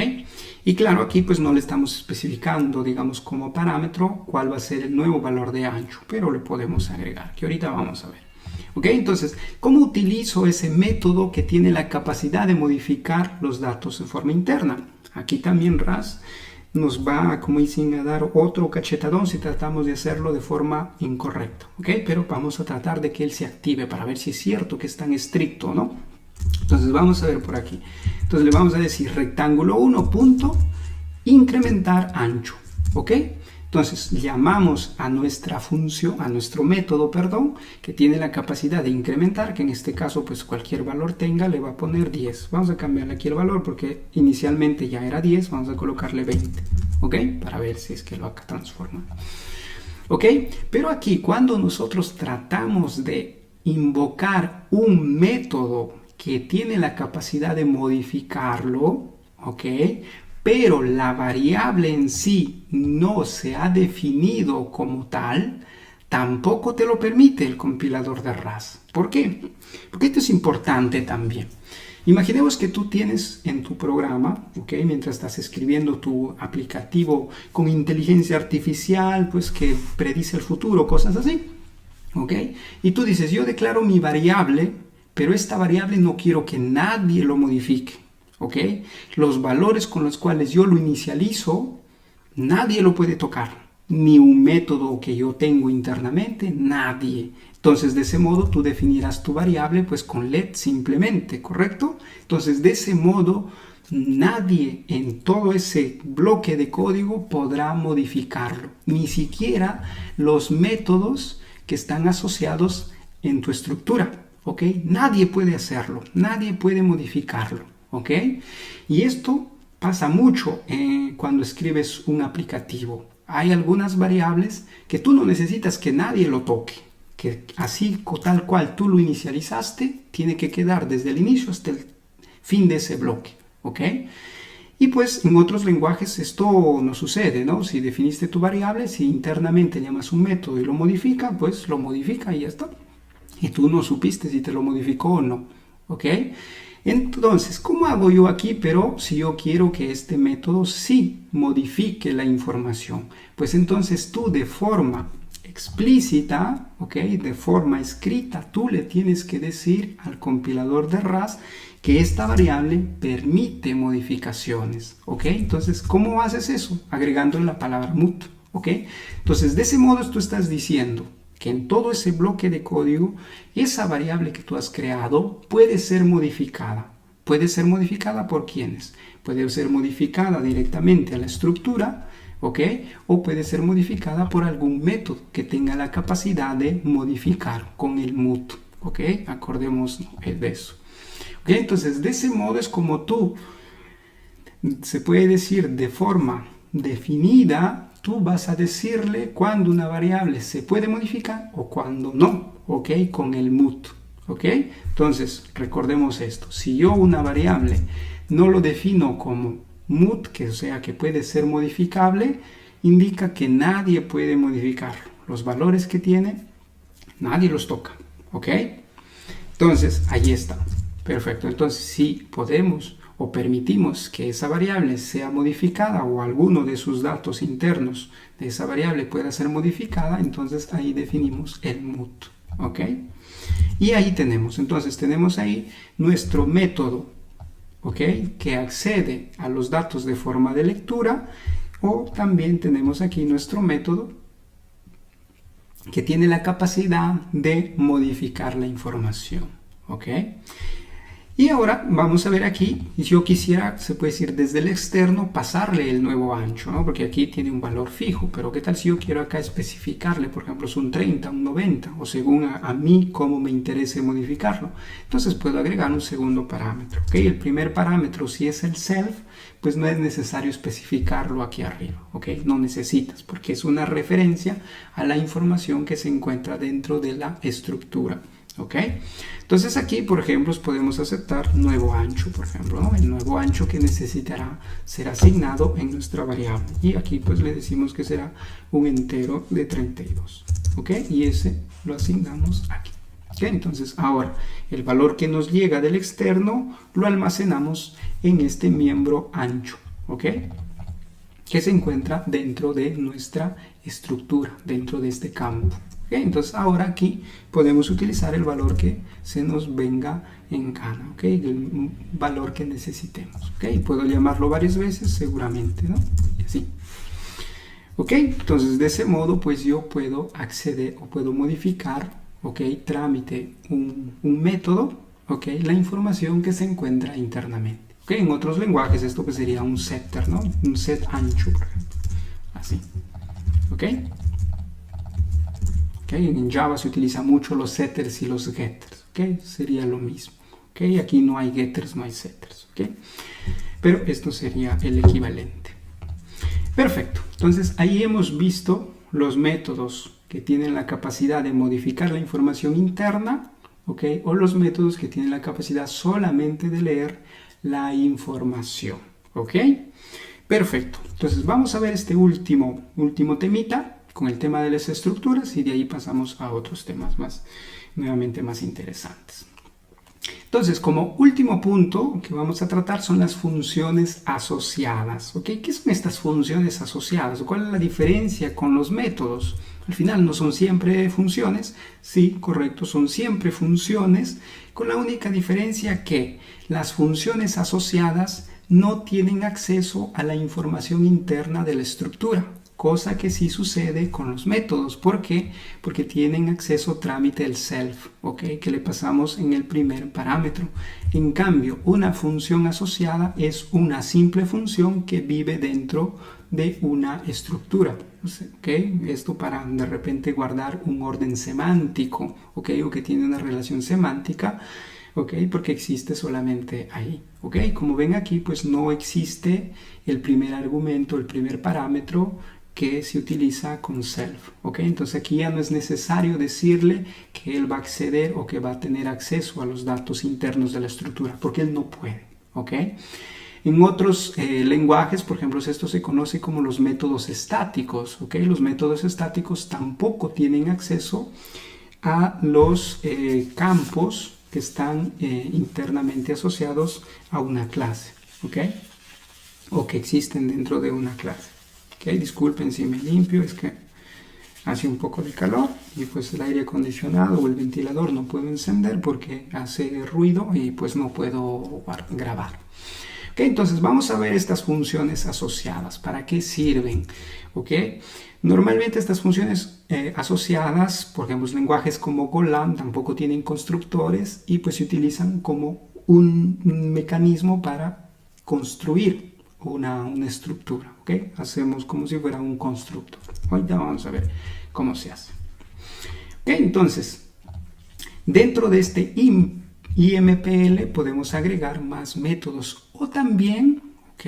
Y claro, aquí pues no le estamos especificando, digamos, como parámetro cuál va a ser el nuevo valor de ancho, pero le podemos agregar, que ahorita vamos a ver. ¿Ok? Entonces, ¿cómo utilizo ese método que tiene la capacidad de modificar los datos en forma interna? Aquí también RAS nos va, como dicen, a dar otro cachetadón si tratamos de hacerlo de forma incorrecta, ¿ok? Pero vamos a tratar de que él se active para ver si es cierto que es tan estricto, ¿no? Entonces vamos a ver por aquí. Entonces le vamos a decir rectángulo 1 punto incrementar ancho, ¿ok? Entonces llamamos a nuestra función, a nuestro método, perdón, que tiene la capacidad de incrementar, que en este caso pues cualquier valor tenga, le va a poner 10. Vamos a cambiarle aquí el valor porque inicialmente ya era 10, vamos a colocarle 20, ¿ok? Para ver si es que lo transforma. ¿Ok? Pero aquí cuando nosotros tratamos de invocar un método que tiene la capacidad de modificarlo, ¿ok?, pero la variable en sí no se ha definido como tal, tampoco te lo permite el compilador de RAS. ¿Por qué? Porque esto es importante también. Imaginemos que tú tienes en tu programa, mientras estás escribiendo tu aplicativo con inteligencia artificial, pues que predice el futuro, cosas así. Y tú dices, yo declaro mi variable, pero esta variable no quiero que nadie lo modifique. Los valores con los cuales yo lo inicializo, nadie lo puede tocar. Ni un método que yo tengo internamente, nadie. Entonces, de ese modo, tú definirás tu variable pues con let simplemente, ¿correcto? Entonces, de ese modo, nadie en todo ese bloque de código podrá modificarlo. Ni siquiera los métodos que están asociados en tu estructura, Nadie puede hacerlo, nadie puede modificarlo, Y esto pasa mucho cuando escribes un aplicativo. Hay algunas variables que tú no necesitas que nadie lo toque, que así tal cual tú lo inicializaste, tiene que quedar desde el inicio hasta el fin de ese bloque, Y pues en otros lenguajes esto no sucede, ¿no? Si definiste tu variable, si internamente llamas un método y lo modifica, pues lo modifica y ya está. Y tú no supiste si te lo modificó o no, Entonces, ¿cómo hago yo aquí? Pero si yo quiero que este método sí modifique la información, pues entonces tú de forma explícita, de forma escrita, tú le tienes que decir al compilador de RAS que esta variable permite modificaciones, Entonces, ¿cómo haces eso? Agregando la palabra mut, Entonces, de ese modo tú estás diciendo que en todo ese bloque de código, esa variable que tú has creado puede ser modificada. ¿Puede ser modificada por quiénes? Puede ser modificada directamente a la estructura, O puede ser modificada por algún método que tenga la capacidad de modificar con el mut, Acordémonos de eso. Entonces, de ese modo es como tú, se puede decir de forma definida, tú vas a decirle cuando una variable se puede modificar o cuando no, con el mut, Entonces, recordemos esto. Si yo una variable no lo defino como mut, que o sea que puede ser modificable, indica que nadie puede modificarlo. Los valores que tiene, nadie los toca, Entonces, ahí está. Perfecto. Entonces, si podemos o permitimos que esa variable sea modificada o alguno de sus datos internos de esa variable pueda ser modificada, entonces ahí definimos el mut, Y ahí tenemos ahí nuestro método, que accede a los datos de forma de lectura, o también tenemos aquí nuestro método que tiene la capacidad de modificar la información, Y ahora vamos a ver aquí, yo quisiera, se puede decir desde el externo, pasarle el nuevo ancho, Porque aquí tiene un valor fijo, pero ¿qué tal si yo quiero acá especificarle, por ejemplo, es un 30, un 90, o según a mí cómo me interese modificarlo? Entonces puedo agregar un segundo parámetro, El primer parámetro, si es el self, pues no es necesario especificarlo aquí arriba, No necesitas, porque es una referencia a la información que se encuentra dentro de la estructura. Entonces aquí, por ejemplo, podemos aceptar nuevo ancho, por ejemplo, el nuevo ancho que necesitará ser asignado en nuestra variable. Y aquí pues le decimos que será un entero de 32, Y ese lo asignamos aquí. Entonces ahora el valor que nos llega del externo lo almacenamos en este miembro ancho, que se encuentra dentro de nuestra estructura, dentro de este campo. Entonces ahora aquí podemos utilizar el valor que se nos venga en gana, el valor que necesitemos. Puedo llamarlo varias veces seguramente, y así. Entonces de ese modo pues yo puedo acceder o puedo modificar, trámite un método, la información que se encuentra internamente. En otros lenguajes esto pues sería un setter, un set ancho, por ejemplo, así. En Java se utiliza mucho los setters y los getters, sería lo mismo. Aquí no hay getters, no hay setters, pero esto sería el equivalente. Perfecto, entonces ahí hemos visto los métodos que tienen la capacidad de modificar la información interna, o los métodos que tienen la capacidad solamente de leer la información, Perfecto, entonces vamos a ver este último temita con el tema de las estructuras y de ahí pasamos a otros temas nuevamente más interesantes. Entonces, como último punto que vamos a tratar son las funciones asociadas. ¿Ok? ¿Qué son estas funciones asociadas? ¿Cuál es la diferencia con los métodos? Al final no son siempre funciones. Sí, correcto, son siempre funciones, con la única diferencia que las funciones asociadas no tienen acceso a la información interna de la estructura, cosa que sí sucede con los métodos. ¿Por qué? Porque tienen acceso trámite del self, ¿ok? Que le pasamos en el primer parámetro. En cambio, una función asociada es una simple función que vive dentro de una estructura, ¿ok? Esto para de repente guardar un orden semántico, ¿ok? O que tiene una relación semántica, ¿ok? Porque existe solamente ahí, ¿ok? Como ven aquí, pues no existe el primer argumento, el primer parámetro que se utiliza con self, ¿ok? Entonces aquí ya no es necesario decirle que él va a acceder o que va a tener acceso a los datos internos de la estructura, porque él no puede, ¿ok? En otros lenguajes, por ejemplo, esto se conoce como los métodos estáticos, ¿ok? Los métodos estáticos tampoco tienen acceso a los campos que están internamente asociados a una clase, ¿ok? O que existen dentro de una clase. Okay, disculpen si me limpio, es que hace un poco de calor y pues el aire acondicionado o el ventilador no puedo encender porque hace ruido y pues no puedo grabar. Okay, entonces vamos a ver estas funciones asociadas, ¿para qué sirven? Okay. Normalmente estas funciones asociadas, por ejemplo, lenguajes como Golang tampoco tienen constructores y pues se utilizan como un mecanismo para construir una estructura, ¿ok? Hacemos como si fuera un constructor. Ahorita vamos a ver cómo se hace. ¿Ok? Entonces, dentro de este IMPL podemos agregar más métodos o también, ¿ok?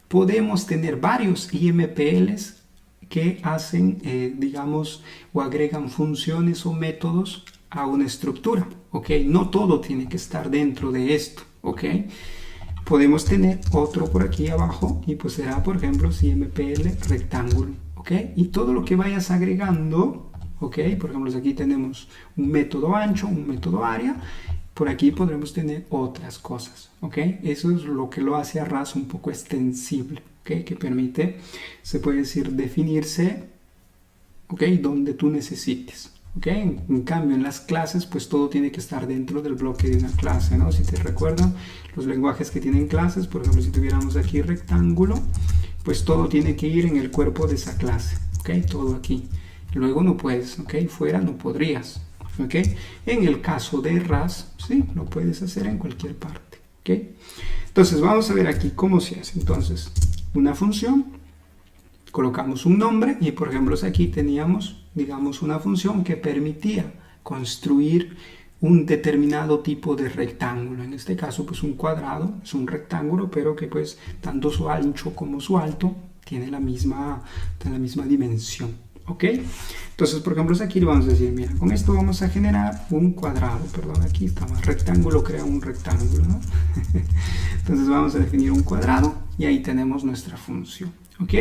Podemos tener varios IMPLs que hacen, digamos, o agregan funciones o métodos a una estructura, ¿ok? No todo tiene que estar dentro de esto, ¿ok? Podemos tener otro por aquí abajo y pues será, por ejemplo, IMPL rectángulo, ¿ok? Y todo lo que vayas agregando, ¿ok? Por ejemplo, aquí tenemos un método ancho, un método área. Por aquí podremos tener otras cosas, ¿ok? Eso es lo que lo hace a RAS un poco extensible, ¿ok? Que permite, se puede decir, definirse, ¿ok? Donde tú necesites. ¿Okay? En cambio en las clases pues todo tiene que estar dentro del bloque de una clase, ¿no? Si te recuerdan los lenguajes que tienen clases, por ejemplo si tuviéramos aquí rectángulo, pues todo tiene que ir en el cuerpo de esa clase, ¿ok? Todo aquí, luego no puedes, ¿ok? Fuera no podrías, ¿ok? En el caso de RAS, sí, lo puedes hacer en cualquier parte, ¿ok? Entonces vamos a ver aquí cómo se hace. Entonces una función, colocamos un nombre y por ejemplo aquí teníamos, digamos, una función que permitía construir un determinado tipo de rectángulo. En este caso pues un cuadrado es un rectángulo, pero que pues tanto su ancho como su alto tiene la misma dimensión, ¿ok? Entonces por ejemplo aquí le vamos a decir, mira, con esto vamos a generar un cuadrado, perdón, aquí está más rectángulo, crea un rectángulo, ¿no? Entonces vamos a definir un cuadrado y ahí tenemos nuestra función, ¿ok?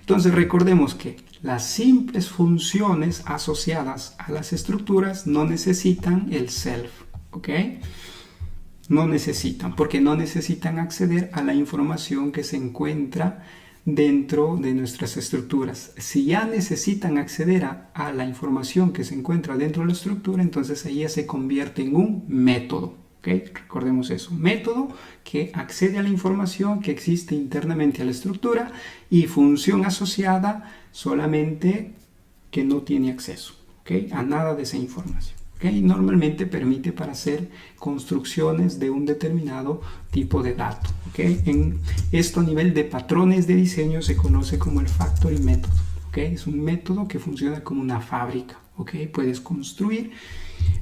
Entonces recordemos que las simples funciones asociadas a las estructuras no necesitan el self, ¿ok? No necesitan, porque no necesitan acceder a la información que se encuentra dentro de nuestras estructuras. Si ya necesitan acceder a la información que se encuentra dentro de la estructura, entonces ahí ya se convierte en un método. ¿Okay? Recordemos eso, método que accede a la información que existe internamente a la estructura y función asociada solamente que no tiene acceso, ¿okay? A nada de esa información. ¿Okay? Normalmente permite para hacer construcciones de un determinado tipo de dato. ¿Okay? En esto a nivel de patrones de diseño se conoce como el factory method. ¿Okay? Es un método que funciona como una fábrica. ¿Okay? Puedes construir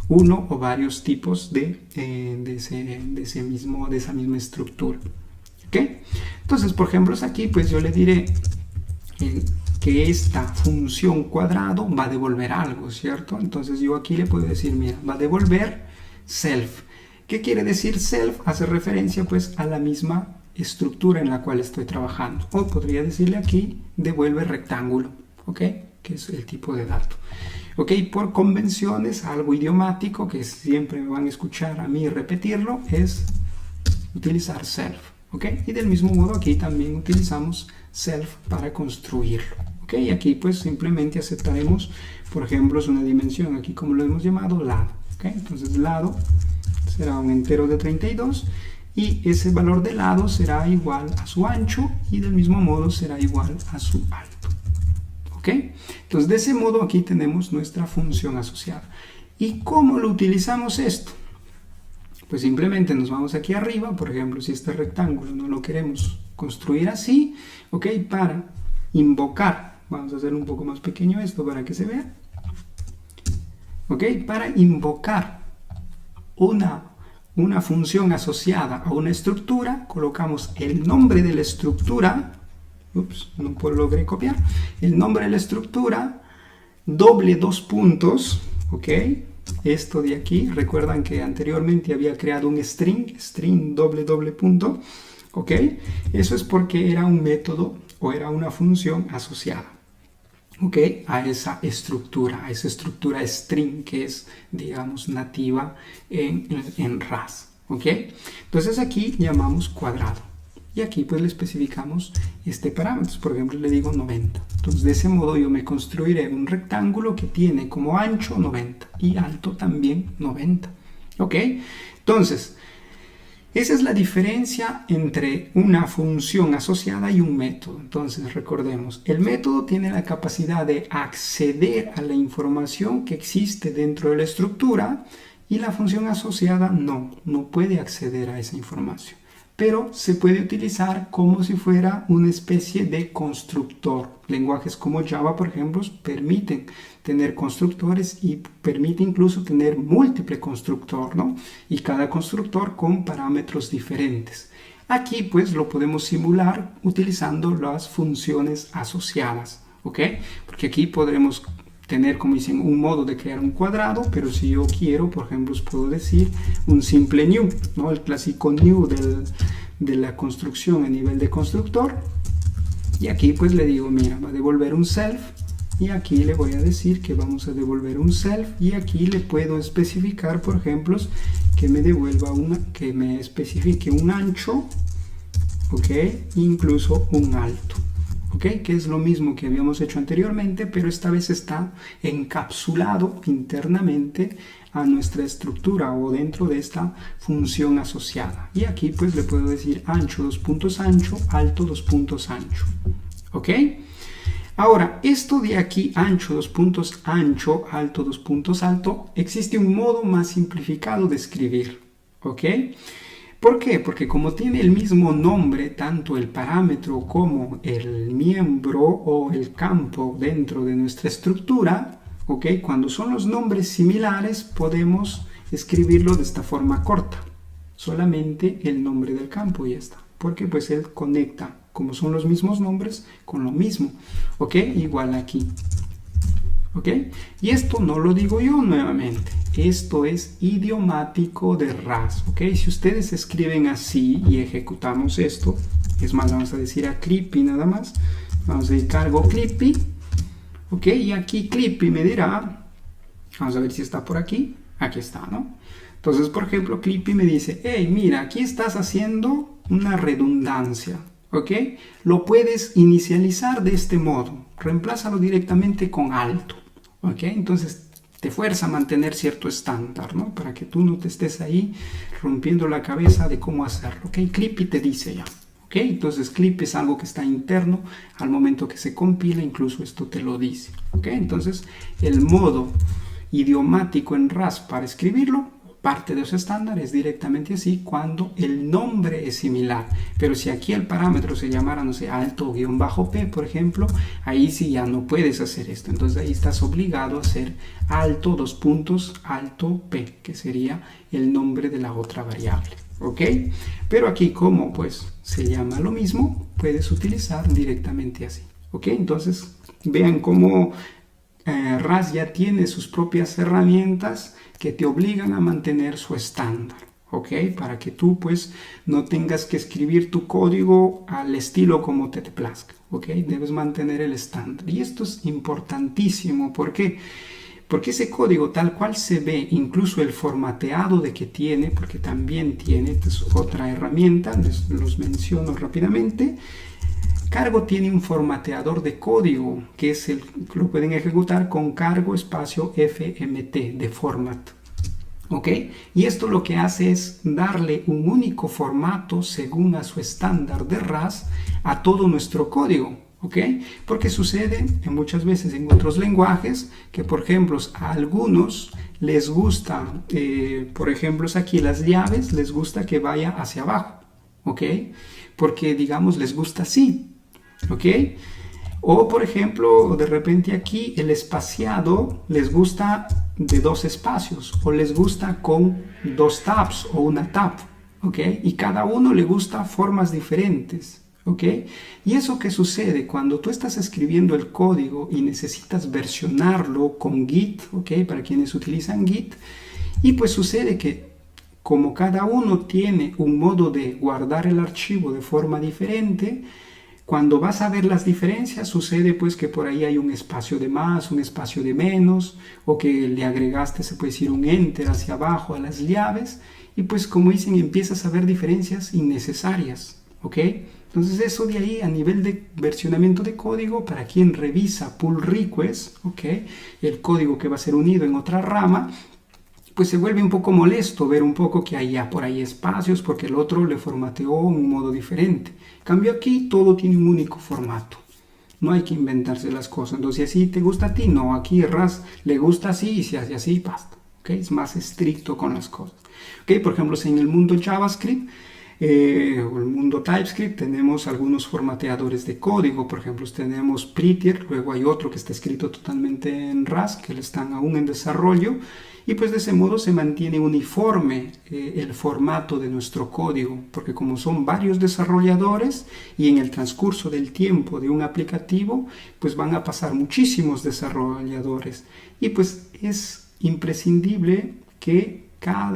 uno o varios tipos de esa misma estructura. ¿Okay? Entonces, por ejemplo, aquí pues yo le diré que esta función cuadrado va a devolver algo, ¿cierto? Entonces yo aquí le puedo decir, mira, va a devolver self. ¿Qué quiere decir self? Hace referencia pues a la misma estructura en la cual estoy trabajando. O podría decirle aquí, devuelve rectángulo, ¿ok? que es el tipo de dato. Ok, por convenciones, algo idiomático que siempre me van a escuchar a mí repetirlo es utilizar self. Ok, y del mismo modo aquí también utilizamos self para construirlo. Ok, y aquí pues simplemente aceptaremos, por ejemplo, es una dimensión, aquí como lo hemos llamado, lado. Ok, entonces lado será un entero de 32 y ese valor de lado será igual a su ancho y del mismo modo será igual a su alto. ¿Ok? Entonces de ese modo aquí tenemos nuestra función asociada. ¿Y cómo lo utilizamos esto? Pues simplemente nos vamos aquí arriba, por ejemplo, si este rectángulo no lo queremos construir así, ¿ok? Para invocar, vamos a hacer un poco más pequeño esto para que se vea, ¿ok? Para invocar una función asociada a una estructura, colocamos el nombre de la estructura, no logré copiar, el nombre de la estructura, doble dos puntos, ¿ok? Esto de aquí, recuerdan que anteriormente había creado un string doble punto, ¿ok? Eso es porque era un método o era una función asociada, ¿ok? A esa estructura string que es, digamos, nativa en RAS, ¿ok? Entonces aquí llamamos cuadrado. Y aquí pues le especificamos este parámetro, por ejemplo le digo 90. Entonces de ese modo yo me construiré un rectángulo que tiene como ancho 90 y alto también 90. ¿Ok? Entonces, esa es la diferencia entre una función asociada y un método. Entonces recordemos, el método tiene la capacidad de acceder a la información que existe dentro de la estructura y la función asociada no puede acceder a esa información. Pero se puede utilizar como si fuera una especie de constructor. Lenguajes como Java, por ejemplo, permiten tener constructores y permite incluso tener múltiple constructor, ¿no? Y cada constructor con parámetros diferentes. Aquí pues lo podemos simular utilizando las funciones asociadas, ¿ok? Porque aquí podremos tener, como dicen, un modo de crear un cuadrado, pero si yo quiero, por ejemplo, os puedo decir un simple new, ¿no? El clásico new de la construcción a nivel de constructor. Y aquí pues le digo, mira, va a devolver un self, y aquí le voy a decir que vamos a devolver un self, y aquí le puedo especificar, por ejemplo, que me devuelva que me especifique un ancho, ok, incluso un alto. ¿Okay? Que es lo mismo que habíamos hecho anteriormente, pero esta vez está encapsulado internamente a nuestra estructura o dentro de esta función asociada. Y aquí pues le puedo decir ancho, dos puntos ancho, alto, dos puntos ancho. ¿Ok? Ahora, esto de aquí, ancho, dos puntos ancho, alto, dos puntos alto, existe un modo más simplificado de escribir. ¿Ok? ¿Por qué? Porque como tiene el mismo nombre, tanto el parámetro como el miembro o el campo dentro de nuestra estructura, ¿ok? Cuando son los nombres similares podemos escribirlo de esta forma corta. Solamente el nombre del campo y ya está. Porque pues él conecta, como son los mismos nombres, con lo mismo. ¿Ok? Igual aquí. ¿Ok? Y esto no lo digo yo nuevamente. Esto es idiomático de RAS, ¿ok? Si ustedes escriben así y ejecutamos esto, es más, vamos a decir a Clippy nada más, vamos a decir cargo Clippy, ¿ok? Y aquí Clippy me dirá, vamos a ver si está por aquí, aquí está, ¿no? Entonces, por ejemplo, Clippy me dice, hey, mira, aquí estás haciendo una redundancia, ¿ok? Lo puedes inicializar de este modo, reemplázalo directamente con alto, ¿ok? Entonces, te fuerza a mantener cierto estándar, ¿no? Para que tú no te estés ahí rompiendo la cabeza de cómo hacerlo, ¿ok? Clippy te dice ya, ¿ok? Entonces Clippy es algo que está interno al momento que se compila, incluso esto te lo dice, ¿ok? Entonces el modo idiomático en RAS para escribirlo, parte de los estándares directamente así cuando el nombre es similar. Pero si aquí el parámetro se llamara, no sé, alto-p, por ejemplo, ahí sí ya no puedes hacer esto. Entonces ahí estás obligado a hacer alto, dos puntos, alto p, que sería el nombre de la otra variable. ¿Ok? Pero aquí como pues se llama lo mismo, puedes utilizar directamente así. ¿Ok? Entonces vean cómo RAS ya tiene sus propias herramientas que te obligan a mantener su estándar, ¿ok? Para que tú pues no tengas que escribir tu código al estilo como te plazca, ¿ok? Debes mantener el estándar. Y esto es importantísimo. ¿Por qué? Porque ese código tal cual se ve, incluso el formateado de que tiene, porque también tiene, esta es otra herramienta, los menciono rápidamente. Cargo tiene un formateador de código que es lo pueden ejecutar con cargo espacio FMT de format. ¿Ok? Y esto lo que hace es darle un único formato según a su estándar de RAS a todo nuestro código. ¿Ok? Porque sucede muchas veces en otros lenguajes que, por ejemplo, a algunos les gusta, por ejemplo, aquí las llaves, les gusta que vaya hacia abajo. ¿Ok? Porque, digamos, les gusta así. ¿Ok? O por ejemplo, de repente aquí el espaciado les gusta de 2 espacios o les gusta con 2 tabs o una tab, ¿ok? Y cada uno le gusta formas diferentes, ¿ok? Y eso que sucede cuando tú estás escribiendo el código y necesitas versionarlo con Git, ¿ok? Para quienes utilizan Git, y pues sucede que como cada uno tiene un modo de guardar el archivo de forma diferente, cuando vas a ver las diferencias, sucede pues que por ahí hay un espacio de más, un espacio de menos, o que le agregaste, se puede decir, un enter hacia abajo a las llaves, y pues como dicen, empiezas a ver diferencias innecesarias, ¿ok? Entonces eso de ahí a nivel de versionamiento de código, para quien revisa pull request, ¿ok? El código que va a ser unido en otra rama, pues se vuelve un poco molesto ver un poco que hay ya por ahí espacios porque el otro le formateó un modo diferente. En cambio aquí todo tiene un único formato. No hay que inventarse las cosas. Entonces, si así te gusta a ti, no. Aquí RAS le gusta así y se hace así, basta. ¿Okay? Es más estricto con las cosas. ¿Okay? Por ejemplo, si en el mundo JavaScript o el mundo TypeScript tenemos algunos formateadores de código. Por ejemplo, tenemos Prettier, luego hay otro que está escrito totalmente en RAS, que están aún en desarrollo. Y pues de ese modo se mantiene uniforme el formato de nuestro código, porque como son varios desarrolladores y en el transcurso del tiempo de un aplicativo, pues van a pasar muchísimos desarrolladores. Y pues es imprescindible que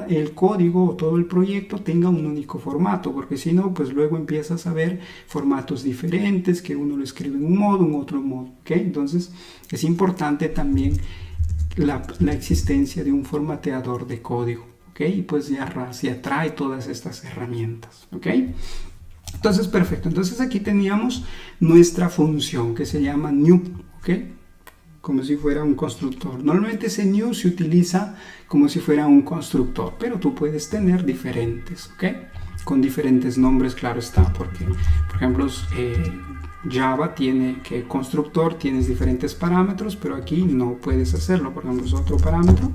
el código o todo el proyecto tenga un único formato, porque si no, pues luego empiezas a ver formatos diferentes, que uno lo escribe en un modo, en otro modo. ¿Okay? Entonces es importante también la existencia de un formateador de código, ¿ok? Y pues ya trae todas estas herramientas, ¿ok? Entonces, perfecto. Entonces aquí teníamos nuestra función que se llama new, ¿ok? Como si fuera un constructor. Normalmente ese new se utiliza como si fuera un constructor, pero tú puedes tener diferentes, ¿ok? Con diferentes nombres, claro está, porque, por ejemplo, Java tiene que constructor, tienes diferentes parámetros, pero aquí no puedes hacerlo. Por ejemplo, es otro parámetro.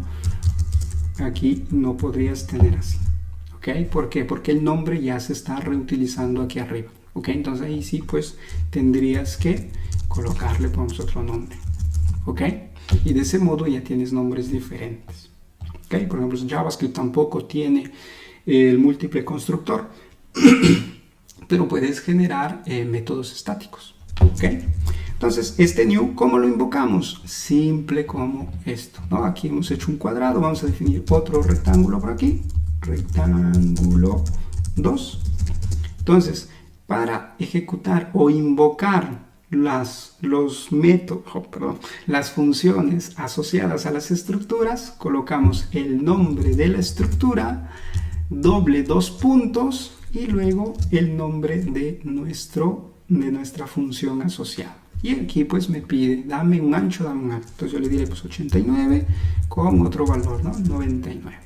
Aquí no podrías tener así. ¿Ok? ¿Por qué? Porque el nombre ya se está reutilizando aquí arriba. ¿Ok? Entonces ahí sí, pues tendrías que colocarle, ponemos otro nombre. ¿Ok? Y de ese modo ya tienes nombres diferentes. ¿Ok? Por ejemplo, JavaScript tampoco tiene el múltiple constructor. Pero puedes generar métodos estáticos. ¿Ok? Entonces, este new, ¿cómo lo invocamos? Simple como esto, ¿no? Aquí hemos hecho un cuadrado, vamos a definir otro rectángulo por aquí, rectángulo 2. Entonces, para ejecutar o invocar las funciones asociadas a las estructuras, colocamos el nombre de la estructura, doble 2 puntos, y luego el nombre de nuestra función asociada. Y aquí pues me pide, dame un ancho, dame un alto. Entonces yo le diré pues 89 con otro valor, ¿no? 99.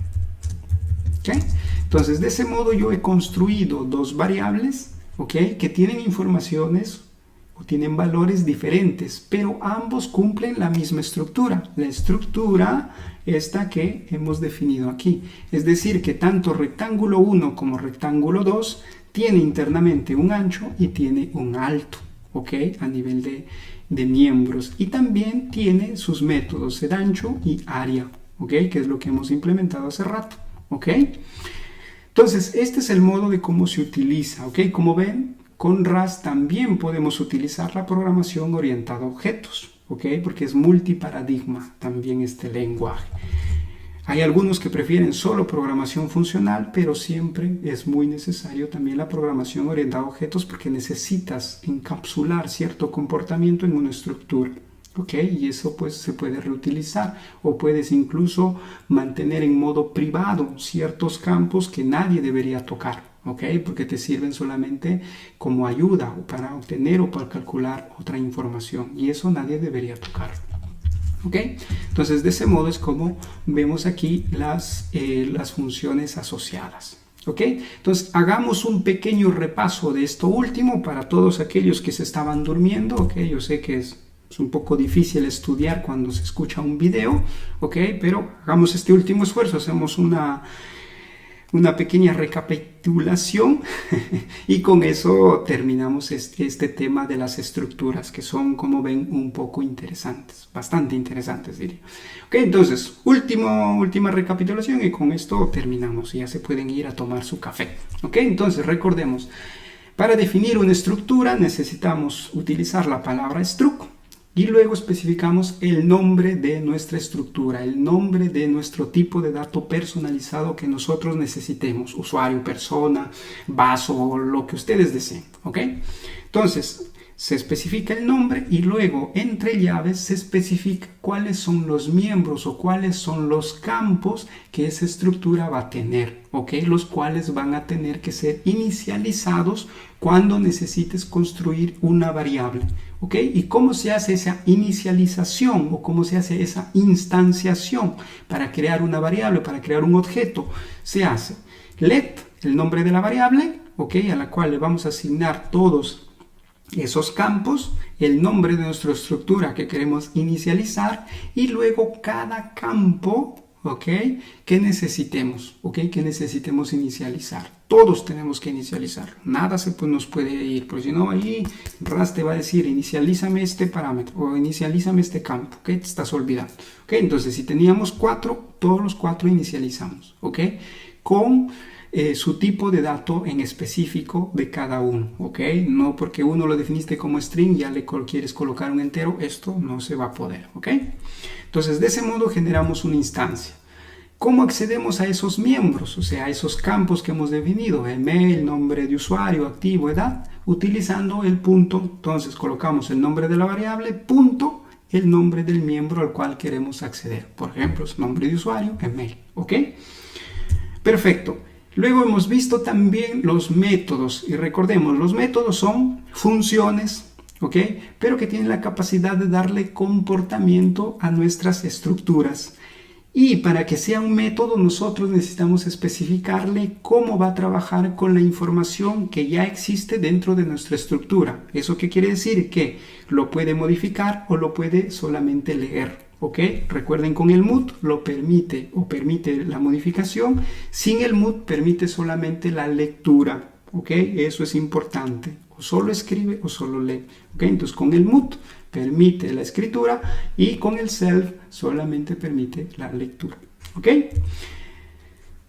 ¿Ok? Entonces de ese modo yo he construido dos variables, ¿ok? Que tienen informaciones o tienen valores diferentes, pero ambos cumplen la misma estructura. La estructura esta que hemos definido aquí. Es decir, que tanto rectángulo 1 como rectángulo 2 tiene internamente un ancho y tiene un alto, ¿ok? A nivel de miembros. Y también tiene sus métodos, el ancho y área, ¿ok? Que es lo que hemos implementado hace rato, ¿ok? Entonces, este es el modo de cómo se utiliza, ¿ok? Como ven, con RAS también podemos utilizar la programación orientada a objetos, ¿ok? Porque es multiparadigma también este lenguaje. Hay algunos que prefieren solo programación funcional, pero siempre es muy necesario también la programación orientada a objetos porque necesitas encapsular cierto comportamiento en una estructura. ¿Ok? Y eso pues se puede reutilizar o puedes incluso mantener en modo privado ciertos campos que nadie debería tocar. ¿Ok? Porque te sirven solamente como ayuda o para obtener o para calcular otra información y eso nadie debería tocar. ¿Ok? Entonces de ese modo es como vemos aquí las funciones asociadas. ¿Ok? Entonces hagamos un pequeño repaso de esto último para todos aquellos que se estaban durmiendo. ¿Ok? Yo sé que es un poco difícil estudiar cuando se escucha un video. ¿Ok? Pero hagamos este último esfuerzo, hacemos una pequeña recapitulación y con eso terminamos este tema de las estructuras que son, como ven, un poco interesantes, bastante interesantes diría. Ok, entonces, última recapitulación y con esto terminamos y ya se pueden ir a tomar su café. Ok, entonces recordemos, para definir una estructura necesitamos utilizar la palabra struct. Y luego especificamos el nombre de nuestra estructura, el nombre de nuestro tipo de dato personalizado que nosotros necesitemos, usuario, persona, vaso, lo que ustedes deseen, ¿ok? Entonces, se especifica el nombre y luego entre llaves se especifica cuáles son los miembros o cuáles son los campos que esa estructura va a tener, ¿ok? Los cuales van a tener que ser inicializados cuando necesites construir una variable. ¿Ok? ¿Y cómo se hace esa inicialización o cómo se hace esa instanciación para crear una variable, para crear un objeto? Se hace let, el nombre de la variable, ¿ok? A la cual le vamos a asignar todos esos campos, el nombre de nuestra estructura que queremos inicializar y luego cada campo, ¿ok? Que necesitemos, ¿ok? Que necesitemos inicializar. Todos tenemos que inicializar. Nada nos puede ir, porque si no ahí RAS te va a decir inicialízame este parámetro o inicialízame este campo, ¿ok? Te estás olvidando. ¿Ok? Entonces si teníamos 4, todos los 4 inicializamos, ¿ok? Con su tipo de dato en específico de cada uno, ¿ok? No porque uno lo definiste como string, ya le quieres colocar un entero, esto no se va a poder, ¿ok? Entonces, de ese modo generamos una instancia. ¿Cómo accedemos a esos miembros? O sea, a esos campos que hemos definido, email, nombre de usuario, activo, edad, utilizando el punto. Entonces, colocamos el nombre de la variable, punto, el nombre del miembro al cual queremos acceder. Por ejemplo, nombre de usuario, email, ¿ok? Perfecto. Luego hemos visto también los métodos y recordemos, los métodos son funciones, ¿ok? Pero que tienen la capacidad de darle comportamiento a nuestras estructuras. Y para que sea un método nosotros necesitamos especificarle cómo va a trabajar con la información que ya existe dentro de nuestra estructura. ¿Eso qué quiere decir? Que lo puede modificar o lo puede solamente leer. ¿Ok? Recuerden, con el mut lo permite o permite la modificación, sin el mut permite solamente la lectura. ¿Ok? Eso es importante. O solo escribe o solo lee. ¿Ok? Entonces con el mut permite la escritura y con el self solamente permite la lectura. ¿Ok?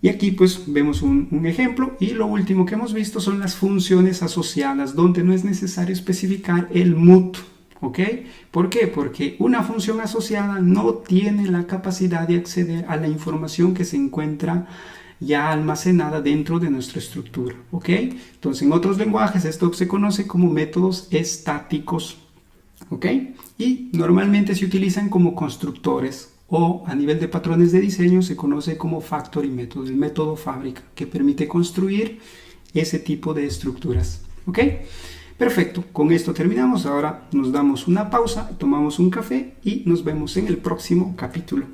Y aquí pues vemos un ejemplo y lo último que hemos visto son las funciones asociadas donde no es necesario especificar el mut. ¿Ok? ¿Por qué? Porque una función asociada no tiene la capacidad de acceder a la información que se encuentra ya almacenada dentro de nuestra estructura. ¿Ok? Entonces, en otros lenguajes esto se conoce como métodos estáticos. ¿Ok? Y normalmente se utilizan como constructores o a nivel de patrones de diseño se conoce como factory method, el método fábrica, que permite construir ese tipo de estructuras. ¿Ok? Perfecto, con esto terminamos. Ahora nos damos una pausa, tomamos un café y nos vemos en el próximo capítulo.